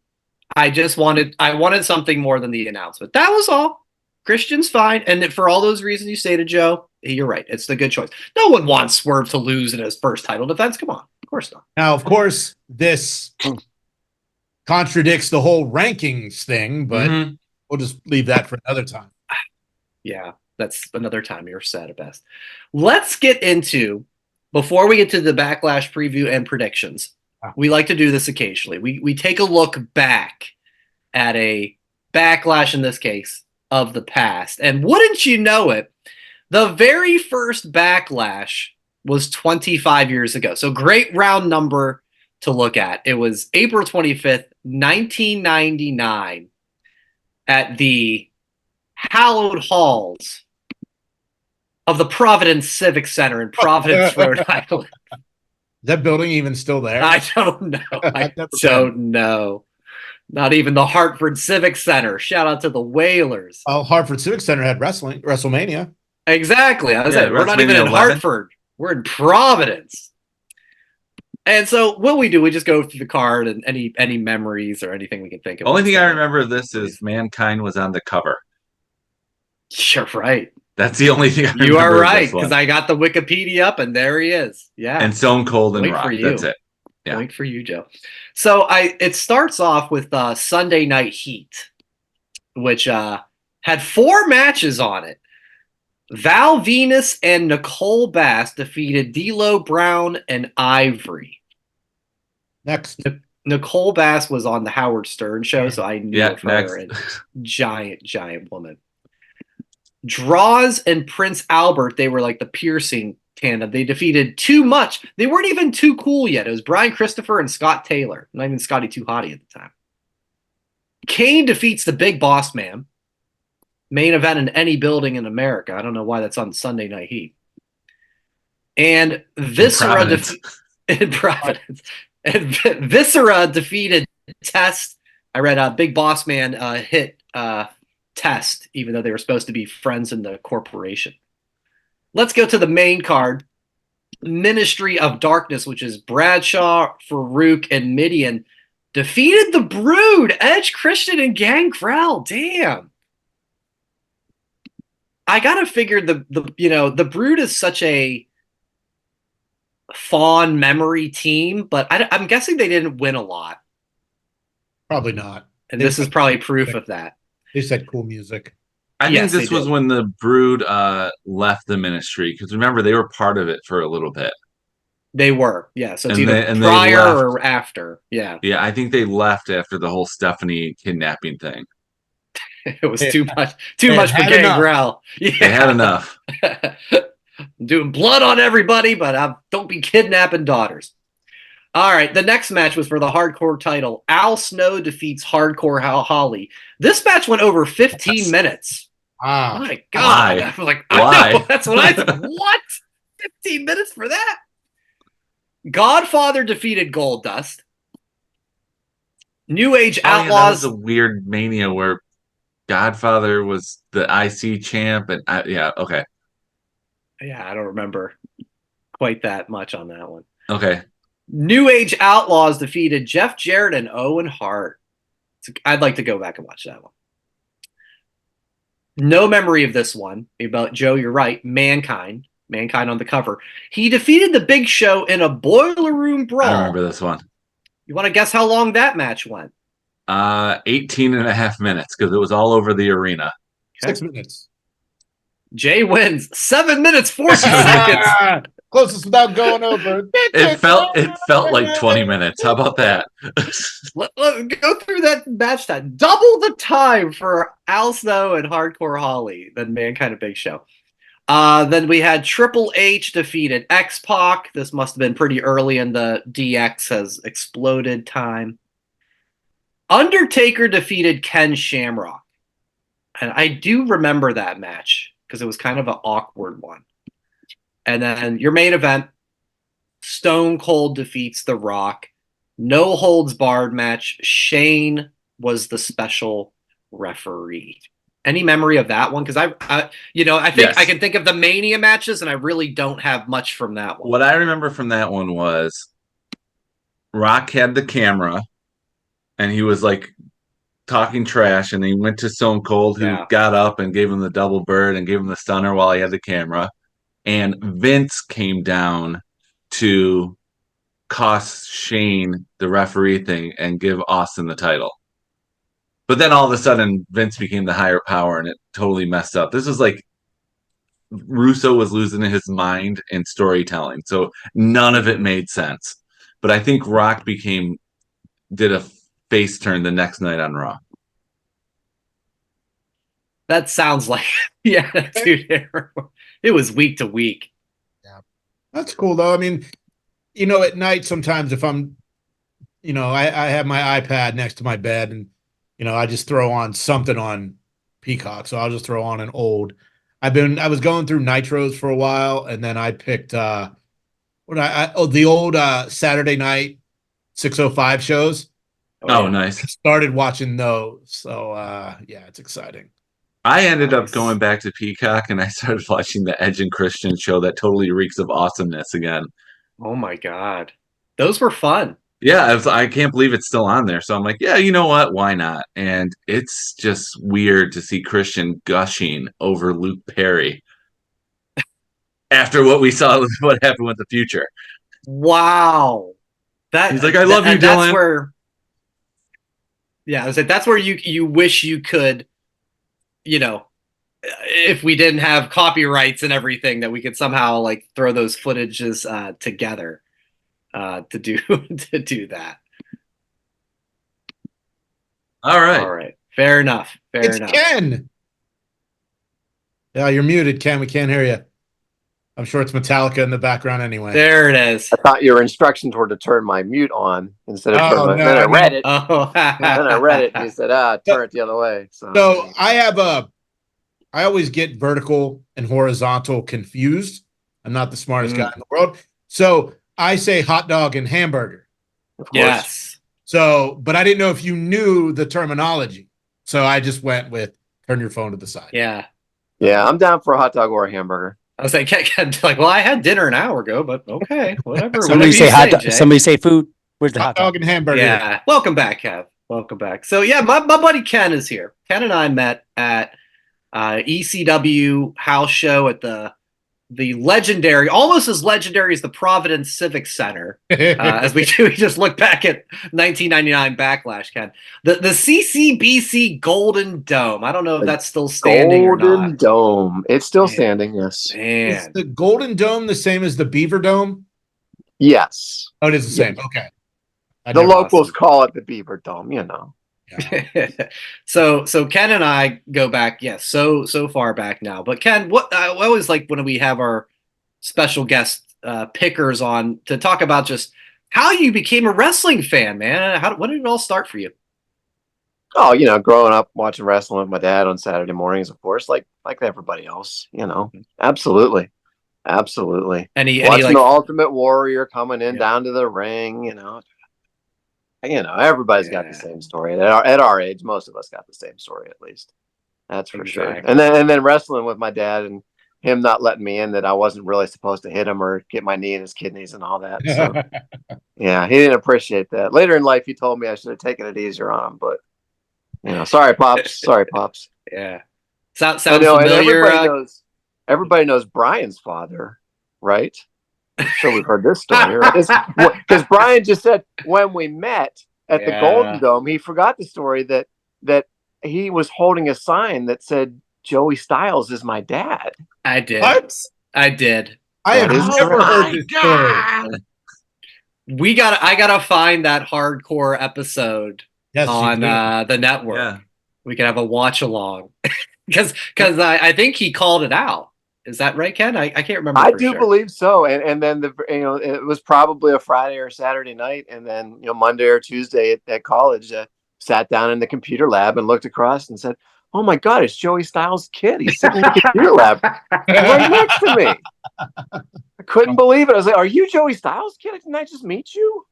I wanted something more than the announcement. That was all. Christian's fine. And for all those reasons you stated, Joe, you're right. It's the good choice. No one wants Swerve to lose in his first title defense. Come on. Of course not. Now, of course, this contradicts the whole rankings thing, but we'll just leave that for another time. Yeah, that's another time. You're sad at best. Let's get into, before we get to the Backlash preview and predictions, we like to do this occasionally. We take a look back at a Backlash, in this case, of the past. And wouldn't you know it, the very first Backlash was 25 years ago. So great round number to look at. It was April 25th, 1999 at the hallowed halls of the Providence Civic Center in Providence, Rhode Island. Is that building even still there? I don't know. I don't know. Not even the Hartford Civic Center. Shout out to the Whalers. Oh, Hartford Civic Center had WrestleMania. Exactly. I was saying, we're not even in 11. Hartford. We're in Providence. And so what we do, we just go through the card and any memories or anything we can think of. Only thing I remember of this is Mankind was on the cover. You're right. That's the only thing I remember. You are right, because I got the Wikipedia up and there he is. Yeah. And Stone Cold and Rock. That's it. Yeah. Wait for you, Joe. So it starts off with Sunday Night Heat, which had 4 matches on it. Val Venus and Nicole Bass defeated D'Lo Brown and Ivory. Next. Nicole Bass was on the Howard Stern show, so I knew of her. And giant woman. Draws and Prince Albert, they were like the piercing tandem. They defeated Too Much. They weren't even too cool yet. It was Brian Christopher and Scott Taylor. Not even Scotty Too Hottie at the time. Kane defeats the Big Boss Man. Main event in any building in America. I don't know why that's on Sunday Night Heat. And Viscera in Providence. And Viscera defeated Test. I read Big Boss Man hit Test, even though they were supposed to be friends in the corporation. Let's go to the main card. Ministry of Darkness, which is Bradshaw, Farouk, and Midian, defeated the Brood, Edge, Christian, and Gangrel. Damn. I gotta figure the Brood is such a fond memory team, but I'm guessing they didn't win a lot. Probably not. And this is probably proof of that. They said cool music. I think this was when the Brood left the ministry, because remember, they were part of it for a little bit. They were, yeah. So it's either prior or after, yeah. Yeah, I think they left after the whole Stephanie kidnapping thing. It was too much for Gangrel. Yeah. They had enough. I'm doing blood on everybody, but don't be kidnapping daughters. All right, the next match was for the hardcore title. Al Snow defeats Hardcore Holly. This match went over 15 minutes. Wow. My God. Why? I was like, Why? I know, that's what I thought. What? 15 minutes for that? Godfather defeated Goldust. New Age Outlaws. Yeah, that was a weird Mania where Godfather was the IC champ, and okay. Yeah, I don't remember quite that much on that one. Okay. New Age Outlaws defeated Jeff Jarrett and Owen Hart. I'd like to go back and watch that one. No memory of this one. About Joe, you're right. Mankind on the cover. He defeated the Big Show in a boiler room brawl. I remember this one. You want to guess how long that match went? 18 and a half minutes because it was all over the arena. 6 minutes. Jay wins 7 minutes 40 seconds. Closest without going over. It felt like 20 minutes. How about that? Let go through that match time. Double the time for Al Snow and Hardcore Holly than Mankind and Big Show. Then we had Triple H defeated X-Pac. This must have been pretty early in the DX has exploded time. Undertaker defeated Ken Shamrock. And I do remember that match because it was kind of an awkward one. And then your main event, Stone Cold defeats The Rock. No holds barred match. Shane was the special referee. Any memory of that one? Because I think yes. I can think of the Mania matches, and I really don't have much from that one. What I remember from that one was Rock had the camera, and he was like talking trash, and he went to Stone Cold, who got up and gave him the double bird and gave him the stunner while he had the camera. And Vince came down to cost Shane the referee thing and give Austin the title. But then all of a sudden, Vince became the higher power, and it totally messed up. This was like Russo was losing his mind in storytelling, so none of it made sense. But I think Rock did a face turn the next night on Raw. That sounds like, dude, it was week to week. Yeah, that's cool though. I mean, at night sometimes if I'm, I have my iPad next to my bed, and I just throw on something on Peacock. So I'll just throw on an old. I was going through Nitros for a while, and then I picked the old Saturday night 605 shows. Oh, nice. I started watching those. So it's exciting. I ended up going back to Peacock, and I started watching the Edge and Christian show that totally reeks of awesomeness again. Oh my God. Those were fun. Yeah, I can't believe it's still on there. So I'm like, yeah, you know what? Why not? And it's just weird to see Christian gushing over Luke Perry after what we saw, what happened with the Future. Wow. He's like, I love you, Dylan. That's where, I was like, that's where you wish you could, if we didn't have copyrights and everything, that we could somehow like throw those footages together. To do that. All right. Fair enough. It's Ken. Yeah, you're muted, Ken. We can't hear you. I'm sure it's Metallica in the background anyway. There it is. I thought your instructions were to turn my mute on instead of turn my. Then I read it. Then I read it. And he said, turn it the other way. So I always get vertical and horizontal confused. I'm not the smartest guy in the world. So I say hot dog and hamburger. Of course. Yes. So, but I didn't know if you knew the terminology. So I just went with turn your phone to the side. Yeah. Yeah, I'm down for a hot dog or a hamburger. I was like, I had dinner an hour ago, but okay, whatever. Somebody say hot dog. Somebody say food. Where's the hot dog and hamburger? Yeah. Welcome back, Kev. Welcome back. So my buddy Ken is here. Ken and I met at ECW house show at the legendary, almost as legendary as the Providence Civic Center, as we just look back at 1999 Backlash, Ken. The CCBC Golden Dome. I don't know if that's still standing or not. Golden Dome. It's still standing, yes. Man. Is the Golden Dome the same as the Beaver Dome? Yes. Oh, it is the same. Okay. The locals call it the Beaver Dome, Yeah. So Ken and I go back, so far back now. But Ken, what I always like when we have our special guest pickers on to talk about just how you became a wrestling fan, man. When did it all start for you? Oh, growing up watching wrestling with my dad on Saturday mornings, of course, like everybody else. Absolutely. Watching the Ultimate Warrior coming in down to the ring, everybody's got the same story. At our age, most of us got the same story, at least. That's for sure. And then wrestling with my dad and him not letting me in that I wasn't really supposed to hit him or get my knee in his kidneys and all that. So, yeah, he didn't appreciate that. Later in life, he told me I should have taken it easier on him. But, sorry, Pops. Sorry, Pops. Yeah. Sounds I know, and familiar. everybody knows Brian's father, right? I'm sure we've heard this story, right? Because Brian just said when we met at the Golden Dome, he forgot the story that he was holding a sign that said Joey Styles is my dad. I did. What? I did. I have never heard this story. I gotta find that hardcore episode on the network. Yeah. We can have a watch along because I think he called it out. Is that right, Ken? I can't remember. I do believe so. And then it was probably a Friday or Saturday night, and then Monday or Tuesday at college, sat down in the computer lab and looked across and said, "Oh my God, it's Joey Styles' kid. He's sitting in the computer lab right next to me." I couldn't believe it. I was like, "Are you Joey Styles' kid? Didn't I just meet you?"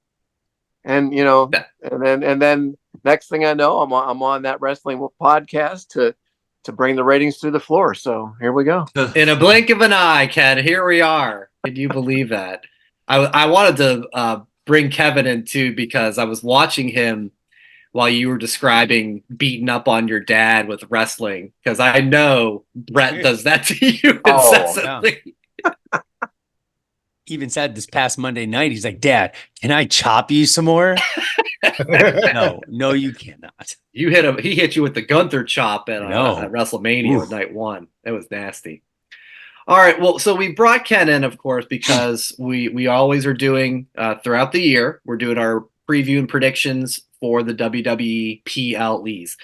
And and then next thing I know, I'm on that wrestling podcast to bring the ratings through the floor. So here we go. In a blink of an eye, Ken, here we are. Can you believe that? I wanted to bring Kevin in too because I was watching him while you were describing beating up on your dad with wrestling because I know Brett does that to you incessantly. Yeah. Even said this past Monday night, he's like, "Dad, can I chop you some more?" No, you cannot. You hit him. He hit you with the Gunther chop at WrestleMania night one. It was nasty. All right. Well, so we brought Ken in, of course, because we always are doing throughout the year. We're doing our preview and predictions for the WWE PLEs.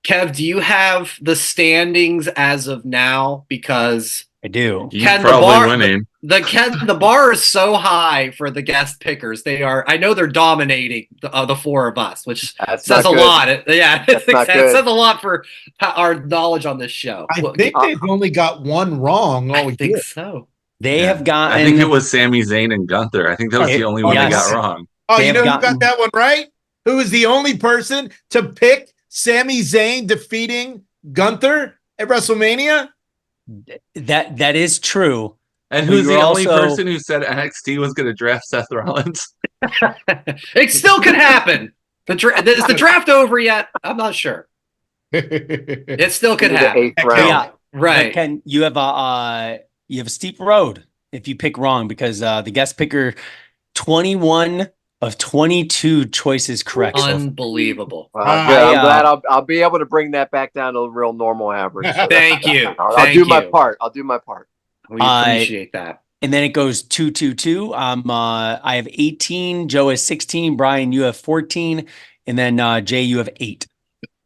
Kev, do you have the standings as of now? Because I do. Ken, probably winning. The bar is so high for the guest pickers. I know they're dominating the four of us, which says a lot. It says a lot for our knowledge on this show. I think they've only got one wrong. I think so. They have gotten. I think it was Sami Zayn and Gunther. I think that was the only one they got wrong. Oh, you know who got that one right? Who was the only person to pick Sami Zayn defeating Gunther at WrestleMania? That is true. And who's the only person who said NXT was going to draft Seth Rollins? It still could happen. Is the draft over yet? I'm not sure. It still could happen. Yeah, right. Ken, you have a steep road if you pick wrong because the guest picker 21 of 22 choices correct. Unbelievable. I'm glad I'll be able to bring that back down to a real normal average. Thank you. I'll do my part. We appreciate that. And then it goes 2-2-2. I have 18. Joe has 16. Brian, you have 14. And then Jay, you have 8.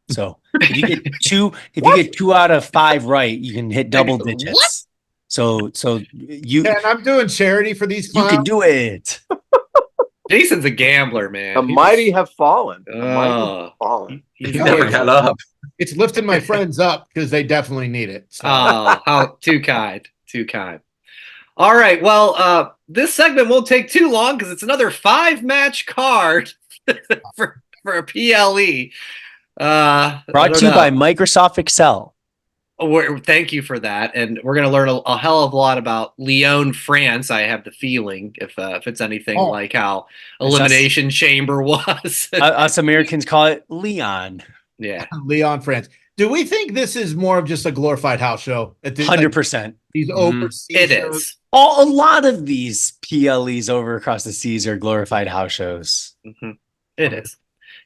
So if you get 2 out of 5 right, you can hit double digits. So you. And I'm doing charity for these clowns. You can do it. Jason's a gambler, man. The mighty have fallen. He's never got up. It's lifting my friends up because they definitely need it. So. Oh, how too kind. Too kind. All right. Well, this segment won't take too long because it's another 5-match card for a PLE. Brought to you by Microsoft Excel. Thank you for that, and we're going to learn a hell of a lot about Lyon, France. I have the feeling if it's anything like how Elimination Chamber was. Us Americans call it Leon. Yeah, Lyon, France. Do we think this is more of just a glorified house show? 100%. These overseas it shows? is. A lot of these PLEs over across the seas are glorified house shows. Mm-hmm. It is.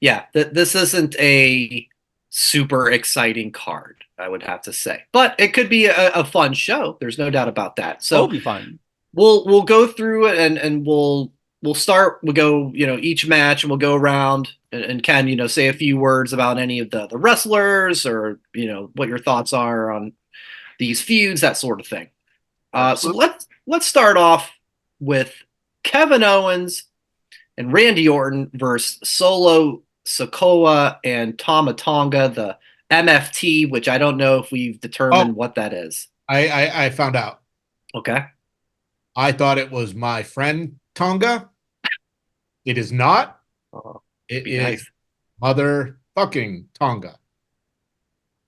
Yeah, this isn't a super exciting card, I would have to say, but it could be a fun show. There's no doubt about that. So it'll be fun. We'll go through it and we'll start. We'll go each match and we'll go around and Ken say a few words about any of the wrestlers or what your thoughts are on these feuds, that sort of thing. So let's start off with Kevin Owens and Randy Orton versus Solo Sikoa and Tama Tonga, the MFT, which I don't know if we've determined what that is. I found out. Okay. I thought it was my friend Tonga. It is not. It is nice. Motherfucking Tonga.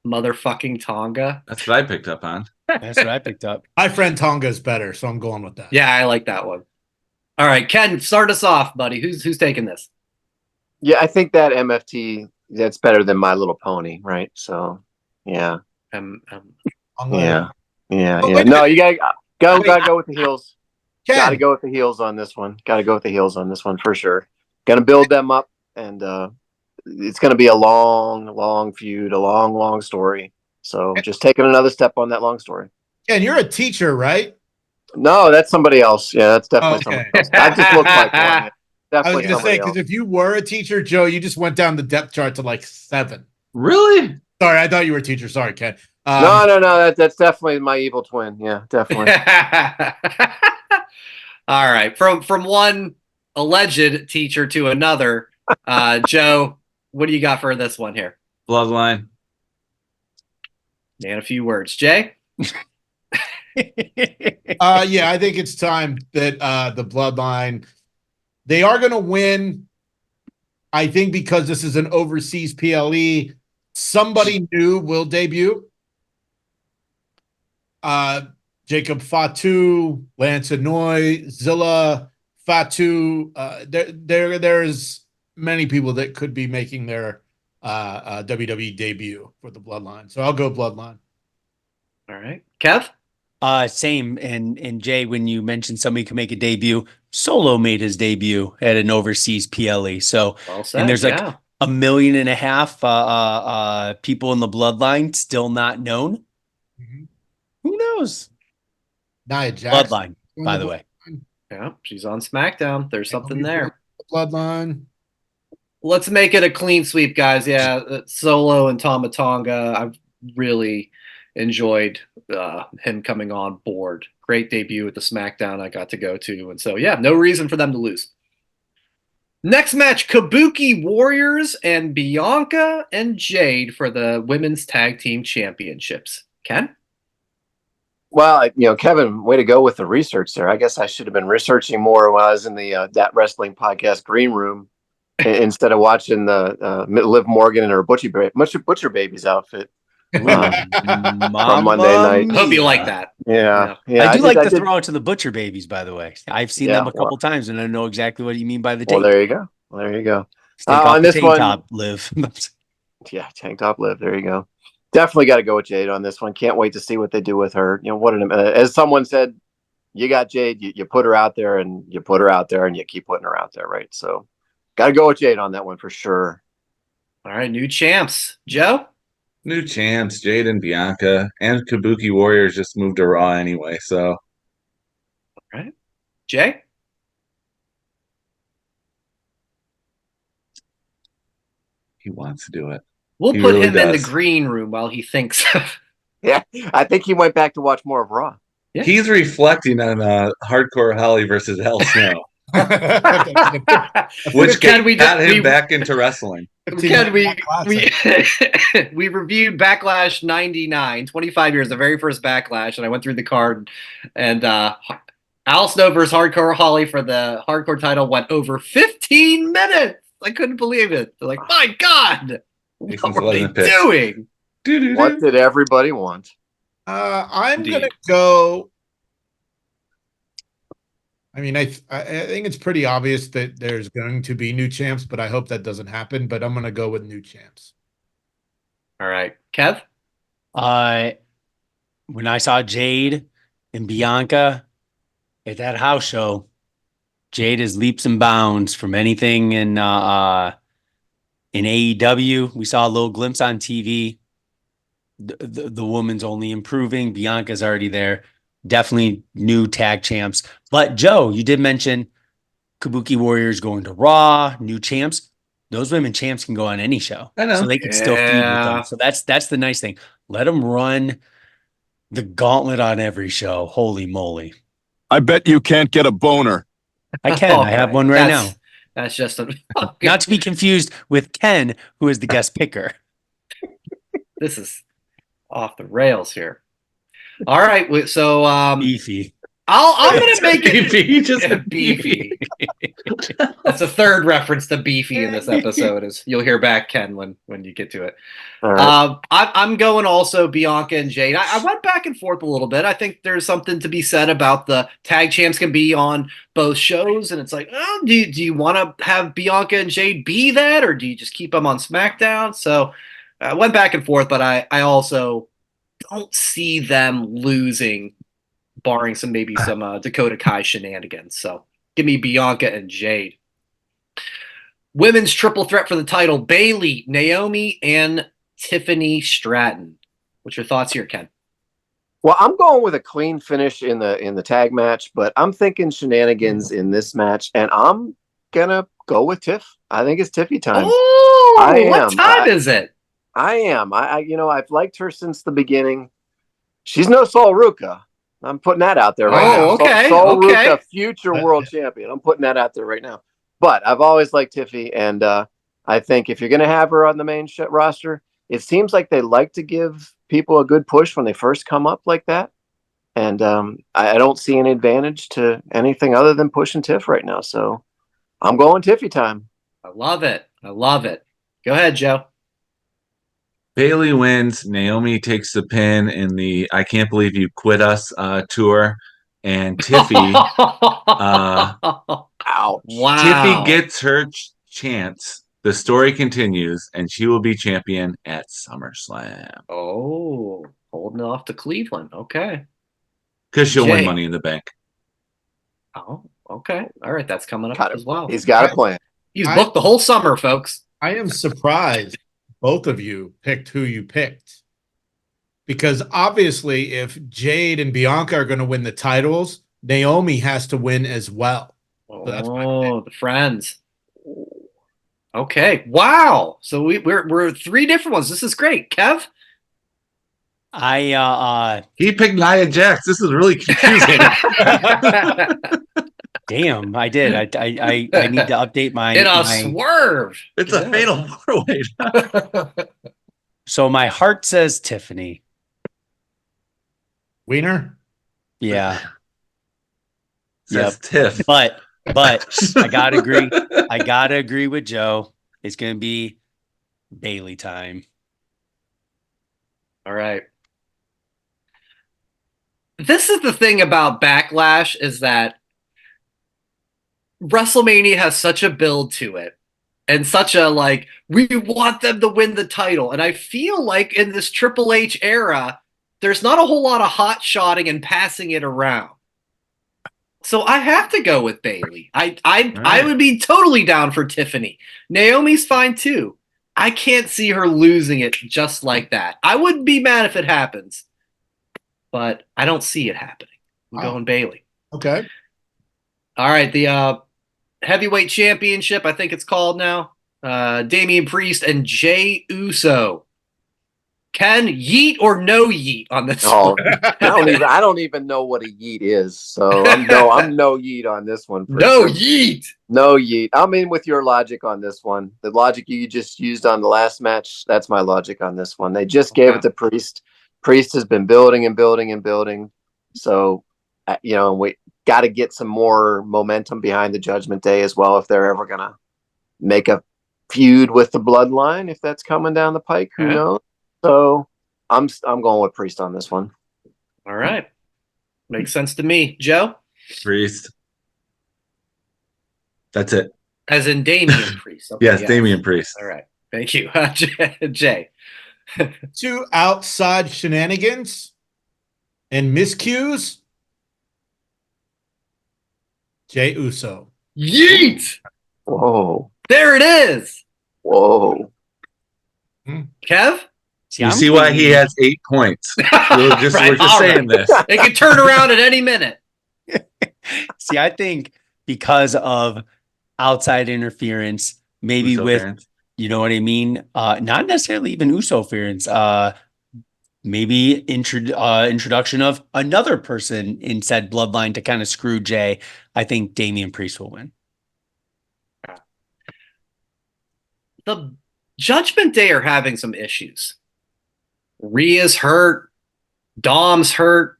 Motherfucking Tonga. That's what I picked up on. That's what I picked up. My friend Tonga is better, so I'm going with that. Yeah, I like that one. All right, Ken, start us off, buddy. Who's taking this? Yeah, I think that MFT that's better than My Little Pony, right? So, yeah, Yeah. Oh, Yeah. wait a No, you gotta go with the heels. Got to Ken, go with the heels on this one. Got to go with the heels on this one for sure. Going to build them up, and it's going to be a long feud, a long story. So just taking another step on that long story. Ken, you're a teacher, right? No, that's somebody else. Yeah, that's definitely Okay. somebody else. I just look like one. Yeah. I was Definitely going to say, somebody because else. if you were a teacher, Joe, you just went down the depth chart to like 7. Really? Sorry, I thought you were a teacher. Sorry, Ken. No. That's definitely my evil twin. Yeah, definitely. All right. From one alleged teacher to another, Joe, what do you got for this one here? Bloodline. Man, a few words. Jay? Yeah, I think it's time that the Bloodline, they are going to win. I think because this is an overseas PLE, somebody new will debut. Jacob Fatu, Lance Anoy, Zilla, Fatu. There's many people that could be making their WWE debut for the Bloodline. So I'll go Bloodline. All right. Kev? Same. And Jay, when you mentioned somebody could make a debut, Solo made his debut at an overseas PLE. So, Well said, and there's like yeah. 1.5 million people in the Bloodline still not known. Mm-hmm. Who knows? Nia Jax. Bloodline, by the way. Yeah, she's on SmackDown. There's something there. Bloodline. Let's make it a clean sweep, guys. Yeah, Solo and Tama Tonga. I've really enjoyed him coming on board. Great debut at the SmackDown I got to go to. And so, yeah, no reason for them to lose. Next match, Kabuki Warriors and Bianca and Jade for the Women's Tag Team Championships. Ken? Well, Kevin, way to go with the research there. I guess I should have been researching more when I was in the That Wrestling Podcast green room instead of watching the Liv Morgan in her Butcher Babies outfit from Monday night. Hope you like that. Yeah. I do like the throw out to the Butcher Babies, by the way. I've seen them a couple well, times, and I know exactly what you mean by the tape. Well, there you go. Stick off on the this tank one, top, Liv. yeah, tank top Liv. There you go. Definitely got to go with Jade on this one. Can't wait to see what they do with her. As someone said, you got Jade, you put her out there, and you put her out there, and you keep putting her out there, right? So, got to go with Jade on that one for sure. All right, new champs, Joe. New champs, Jade and Bianca, and Kabuki Warriors just moved to Raw anyway. So, all right, Jay. he wants to do it. We'll He put really him in the does. green room while he thinks. Yeah, I think he went back to watch more of Raw. Yeah. He's reflecting on Hardcore Holly versus Hell Snow, which got him back into wrestling. Ken, we reviewed Backlash 99, 25 years, the very first Backlash, and I went through the card, and Al Snow versus Hardcore Holly for the hardcore title went over 15 minutes. I couldn't believe it. They're like, my God, what were they doing? What did everybody want? I'm going to go. I mean, I think it's pretty obvious that there's going to be new champs, but I hope that doesn't happen. But I'm going to go with new champs. All right, Kev. When I saw Jade and Bianca at that house show, Jade is leaps and bounds from anything in AEW. We saw a little glimpse on TV. The woman's only improving. Bianca's already there. Definitely new tag champs. But Joe, you did mention Kabuki Warriors going to Raw, new champs. Those women champs can go on any show. I know. So they can still feud with them. So that's the nice thing. Let them run the gauntlet on every show. Holy moly. I bet you can't get a boner. I can. I have one right now. That's just not to be confused with Ken, who is the guest picker. This is off the rails here. All right, so beefy. I'm gonna make it beefy. Just beefy. That's a third reference to beefy in this episode. Is you'll hear back, Ken, when you get to it. All right. I'm going also Bianca and Jade. I went back and forth a little bit. I think there's something to be said about the tag champs can be on both shows, and it's like, oh, do you want to have Bianca and Jade be that, or do you just keep them on SmackDown? So I went back and forth, but I also don't see them losing, barring some Dakota Kai shenanigans. So give me Bianca and Jade. Women's triple threat for the title: Bayley, Naomi, and Tiffany Stratton. What's your thoughts here, Ken? Well, I'm going with a clean finish in the tag match, but I'm thinking shenanigans in this match, and I'm gonna go with Tiff. I think it's Tiffy time. Oh, what time is it? I am. I've liked her since the beginning. She's no Sol Ruka. I'm putting that out there right now. Okay. Sol Ruka, future world champion. I'm putting that out there right now. But I've always liked Tiffy, and I think if you're going to have her on the main roster, it seems like they like to give people a good push when they first come up like that. And I don't see an advantage to anything other than pushing Tiff right now. So I'm going Tiffy time. I love it. Go ahead, Joe. Bayley wins. Naomi takes the pin in the "I Can't Believe You Quit Us" tour, and Tiffy. Ouch! Wow. Tiffy gets her chance. The story continues, and she will be champion at SummerSlam. Oh, holding off to Cleveland. Okay. Because she'll win Money in the Bank. Oh, okay. All right, that's coming up as well. He's got a plan. He's booked the whole summer, folks. I am surprised both of you picked who you picked. Because obviously, if Jade and Bianca are going to win the titles, Naomi has to win as well. So that's the friends. Okay. Wow. So we're three different ones. This is great. Kev? He picked Nia Jax. This is really confusing. Damn, I did. I need to update my swerve. It's a fatal four-way. So my heart says Tiffany. Wiener? Yeah. Says Tiff. But I gotta agree with Joe. It's gonna be Bayley time. All right. This is the thing about Backlash, is that WrestleMania has such a build to it and such a we want them to win the title. And I feel like in this Triple H era, there's not a whole lot of hot shotting and passing it around. So I have to go with Bayley. I would be totally down for Tiffany. Naomi's fine too. I can't see her losing it just like that. I wouldn't be mad if it happens, but I don't see it happening. I'm going Bayley. Okay. All right. The heavyweight championship, I think it's called now. Damian Priest and Jey Uso. Ken, yeet or no yeet on this? Oh, I don't even know what a yeet is. So I'm no yeet on this one. No yeet. No yeet. I'm in with your logic on this one. The logic you just used on the last match, that's my logic on this one. They just gave it to Priest. Priest has been building and building and building. So, we got to get some more momentum behind the Judgment Day as well if they're ever going to make a feud with the Bloodline, if that's coming down the pike. Who knows? So I'm going with Priest on this one. All right. Makes sense to me. Joe? Priest. That's it. As in Damian Priest. Okay, yes, Damian Priest. All right. Thank you. Jay. 2 outside shenanigans and miscues. Jey Uso. Yeet! Whoa. There it is. Whoa. Kev? You see why he has 8 points. We're just saying this. It can turn around at any minute. See, I think because of outside interference, maybe Uso with, fans. you know what I mean? Not necessarily even Uso interference. Maybe introduction of another person in said bloodline to kind of screw Jay. I think Damian Priest will win. The Judgment Day are having some issues. Rhea's hurt. Dom's hurt.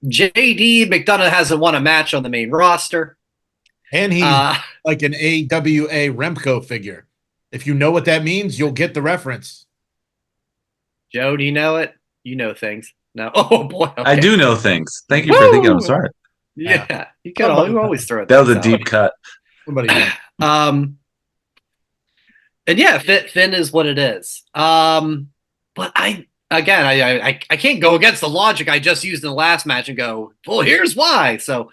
JD McDonough hasn't won a match on the main roster. And he's like an AWA Remco figure. If you know what that means, you'll get the reference. Joe, do you know it? You know things. No. Oh, boy. Okay. I do know things. Thank you for thinking I'm smart. Yeah. You always throw it. That was a deep cut. Somebody and yeah, Finn is what it is. But I again, I can't go against the logic I just used in the last match and go, well, here's why. So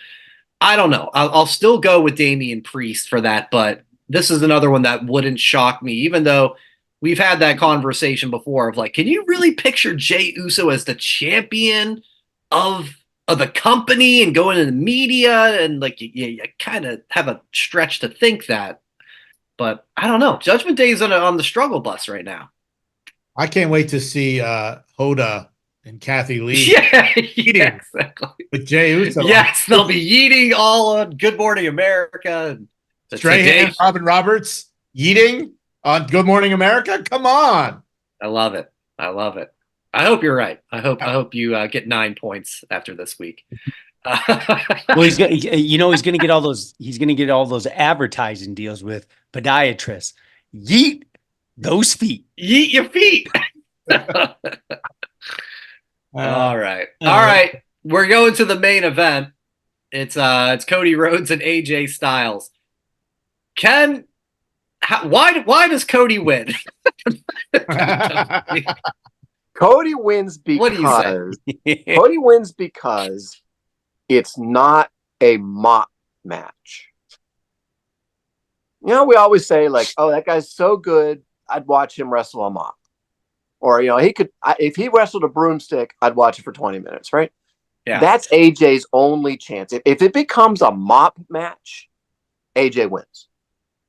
I don't know. I'll still go with Damian Priest for that, but this is another one that wouldn't shock me, even though we've had that conversation before of like, can you really picture Jey Uso as the champion of the company and going to the media? And like, you kind of have a stretch to think that. But I don't know. Judgment Day is on the struggle bus right now. I can't wait to see Hoda and Kathy Lee Yeah, eating exactly. with Jey Uso. Yes, they'll be eating all on Good Morning America. Strahan, Robin Roberts eating on Good Morning America. Come on. I love it. I love it. I hope you're right. I hope you get 9 points after this week. Well, he's going to get all those. He's going to get all those advertising deals with podiatrists. Yeet those feet. Yeet your feet. All right. We're going to the main event. It's Cody Rhodes and AJ Styles. Why does Cody win? Cody wins because Cody wins because it's not a mop match. You know, we always say like, "Oh, that guy's so good, I'd watch him wrestle a mop," or he could if he wrestled a broomstick, I'd watch it for 20 minutes, right? Yeah, that's AJ's only chance. If it becomes a mop match, AJ wins,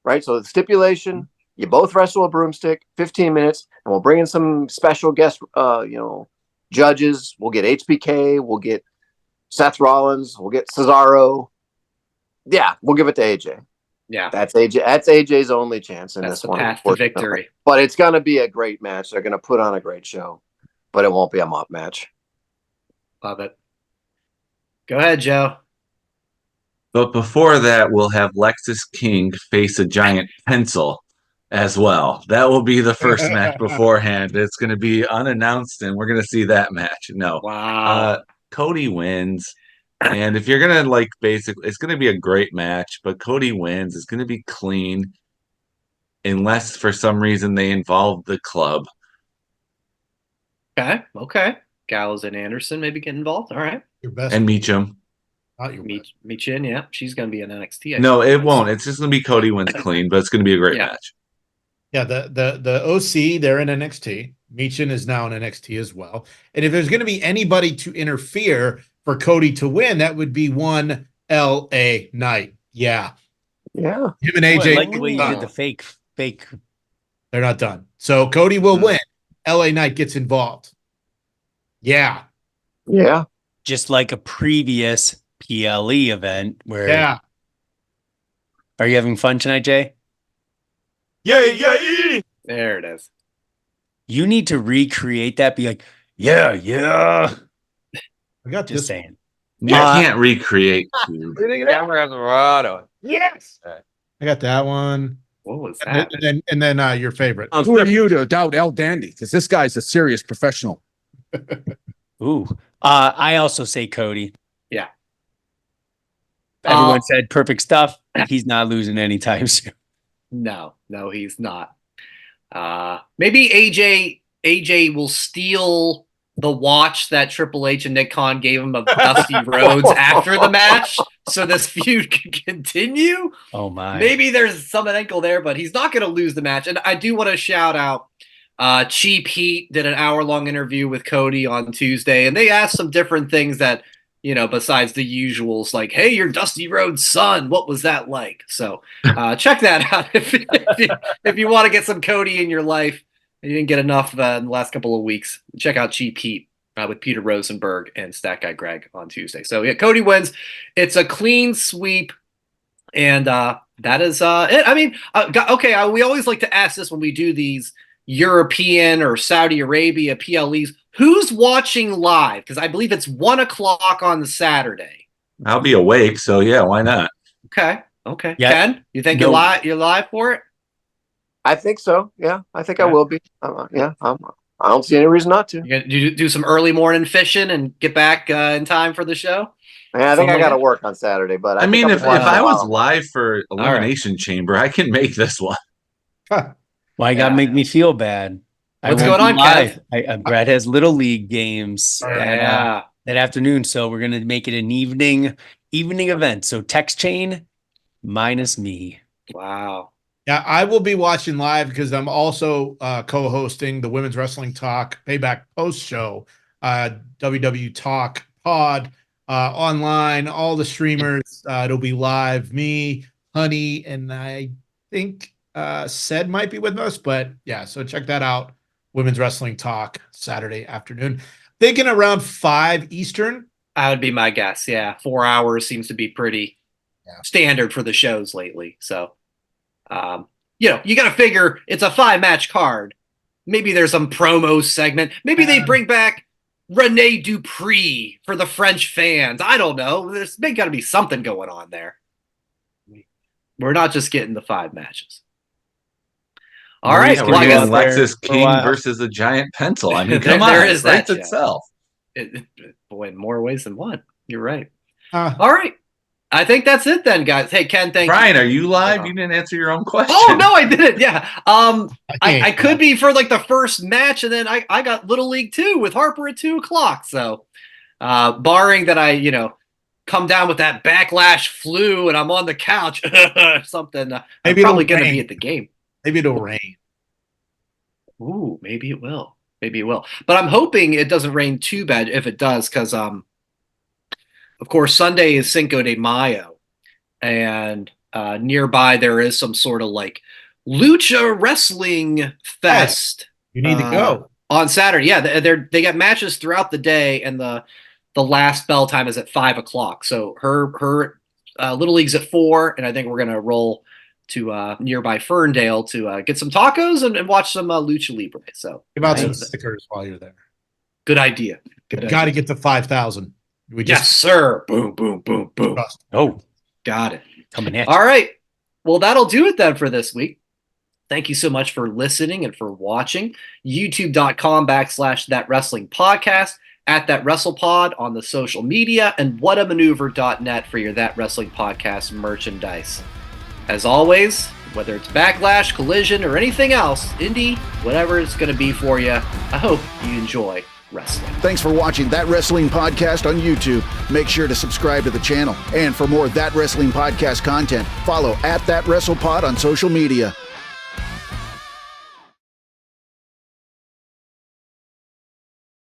right? So the stipulation: you both wrestle a broomstick, 15 minutes, and we'll bring in some special guest, judges. We'll get HBK, we'll get Seth Rollins, we'll get Cesaro. Yeah, we'll give it to AJ. Yeah, that's AJ. That's AJ's only chance in this one. Path to victory. But it's going to be a great match. They're going to put on a great show, but it won't be a mop match. Love it. Go ahead, Joe. But before that, we'll have Lexis King face a giant pencil as well. That will be the first match beforehand. It's going to be unannounced, and we're going to see that match. No. Wow. Cody wins. And if you're going to basically, it's going to be a great match, but Cody wins. It's going to be clean unless for some reason they involve the club. Okay. Gallows and Anderson maybe get involved. All right. Your best. And Meacham. Meechin, yeah. She's going to be in NXT. No, it won't. It's just going to be Cody wins clean, but it's going to be a great match. Yeah, the OC, they're in NXT. Meechin is now in NXT as well. And if there's going to be anybody to interfere for Cody to win, that would be one LA Knight. Yeah. Yeah. Him and AJ. I like the way you did the fake. They're not done. So Cody will win. LA Knight gets involved. Yeah. Yeah. Just like a previous PLE event where. Yeah. Are you having fun tonight, Jay? Yeah. There it is. You need to recreate that. Be like, yeah. I got Just this. saying. You can't recreate. Yes. I got that one. What was that? And then your favorite. Who are you to doubt El Dandy? Because this guy's a serious professional. Ooh. I also say Cody. Yeah. Everyone said perfect stuff. He's not losing anytime soon. No, he's not. Maybe AJ will steal the watch that Triple H and Nick Khan gave him of Dusty Rhodes after the match, so this feud can continue. Oh my! Maybe there's some ankle there, but he's not going to lose the match. And I do want to shout out. Cheap Heat did an hour-long interview with Cody on Tuesday, and they asked some different things that, besides the usuals, like, hey, you're Dusty Rhodes' son. What was that like? So check that out if you want to get some Cody in your life. You didn't get enough in the last couple of weeks. Check out Cheap Heat with Peter Rosenberg and Stat Guy Greg on Tuesday. So, yeah, Cody wins. It's a clean sweep, and that is it. I mean, okay, we always like to ask this when we do these European or Saudi Arabia PLEs. Who's watching live? Because I believe it's 1:00 on the Saturday. I'll be awake, so yeah, why not? Okay. Yeah. Ken, you think you're live for it? I think so. Yeah, I think I will be. I don't see any reason not to. You gonna do some early morning fishing and get back in time for the show? Yeah, I think I got to work on Saturday, but I mean, if I was live for Elimination Chamber, I can make this one. Why you gotta make me feel bad? What's I going won't on, be live. Brad has little league games Yeah. that afternoon, so we're gonna make it an evening event. So text chain minus me. Wow. Yeah, I will be watching live because I'm also co-hosting the Women's Wrestling Talk Payback Post Show, WW Talk Pod, online, all the streamers. It'll be live. Me, Honey, and I think Sed might be with us, but yeah, so check that out. Women's Wrestling Talk Saturday afternoon. Thinking around 5 Eastern. That would be my guess. Yeah. 4 hours seems to be pretty standard for the shows lately. So, you got to figure it's a 5-match card. Maybe there's some promo segment. Maybe they bring back Rene Dupree for the French fans. I don't know. There's got to be something going on there. We're not just getting the 5 matches. All right. We're getting Lexus King versus a giant pencil. I mean, come on. There is that itself. Boy, in more ways than one. You're right. All right. I think that's it then, guys. Hey, Ken, thank you. Brian, are you live? You didn't answer your own question. Oh, no, I didn't. Yeah. I could be for like the first match, and then I got Little League 2 with Harper at 2:00. So, barring that I, come down with that backlash flu and I'm on the couch or something, I'm probably going to be at the game. Maybe it'll rain. Ooh, maybe it will. Maybe it will. But I'm hoping it doesn't rain too bad if it does, because of course, Sunday is Cinco de Mayo, and nearby there is some sort of like lucha wrestling fest. You need to go on Saturday. Yeah, they got matches throughout the day, and the last bell time is at 5:00. So her Little League's at 4, and I think we're gonna roll to nearby Ferndale to get some tacos and watch some lucha libre. So give out some stickers while you're there. Good idea. Got to get to 5,000. Yes, sir. Boom, boom, boom, boom. Oh, got it. Coming in. All right. Well, that'll do it then for this week. Thank you so much for listening and for watching. YouTube.com/That Wrestling Podcast, at That WrestlePod on the social media, and whatamaneuver.net for your That Wrestling Podcast merchandise. As always, whether it's Backlash, Collision, or anything else, indie, whatever it's going to be for you, I hope you enjoy wrestling. Thanks for watching That Wrestling Podcast on YouTube. Make sure to subscribe to the channel. And for more That Wrestling Podcast content, follow at That WrestlePod on social media.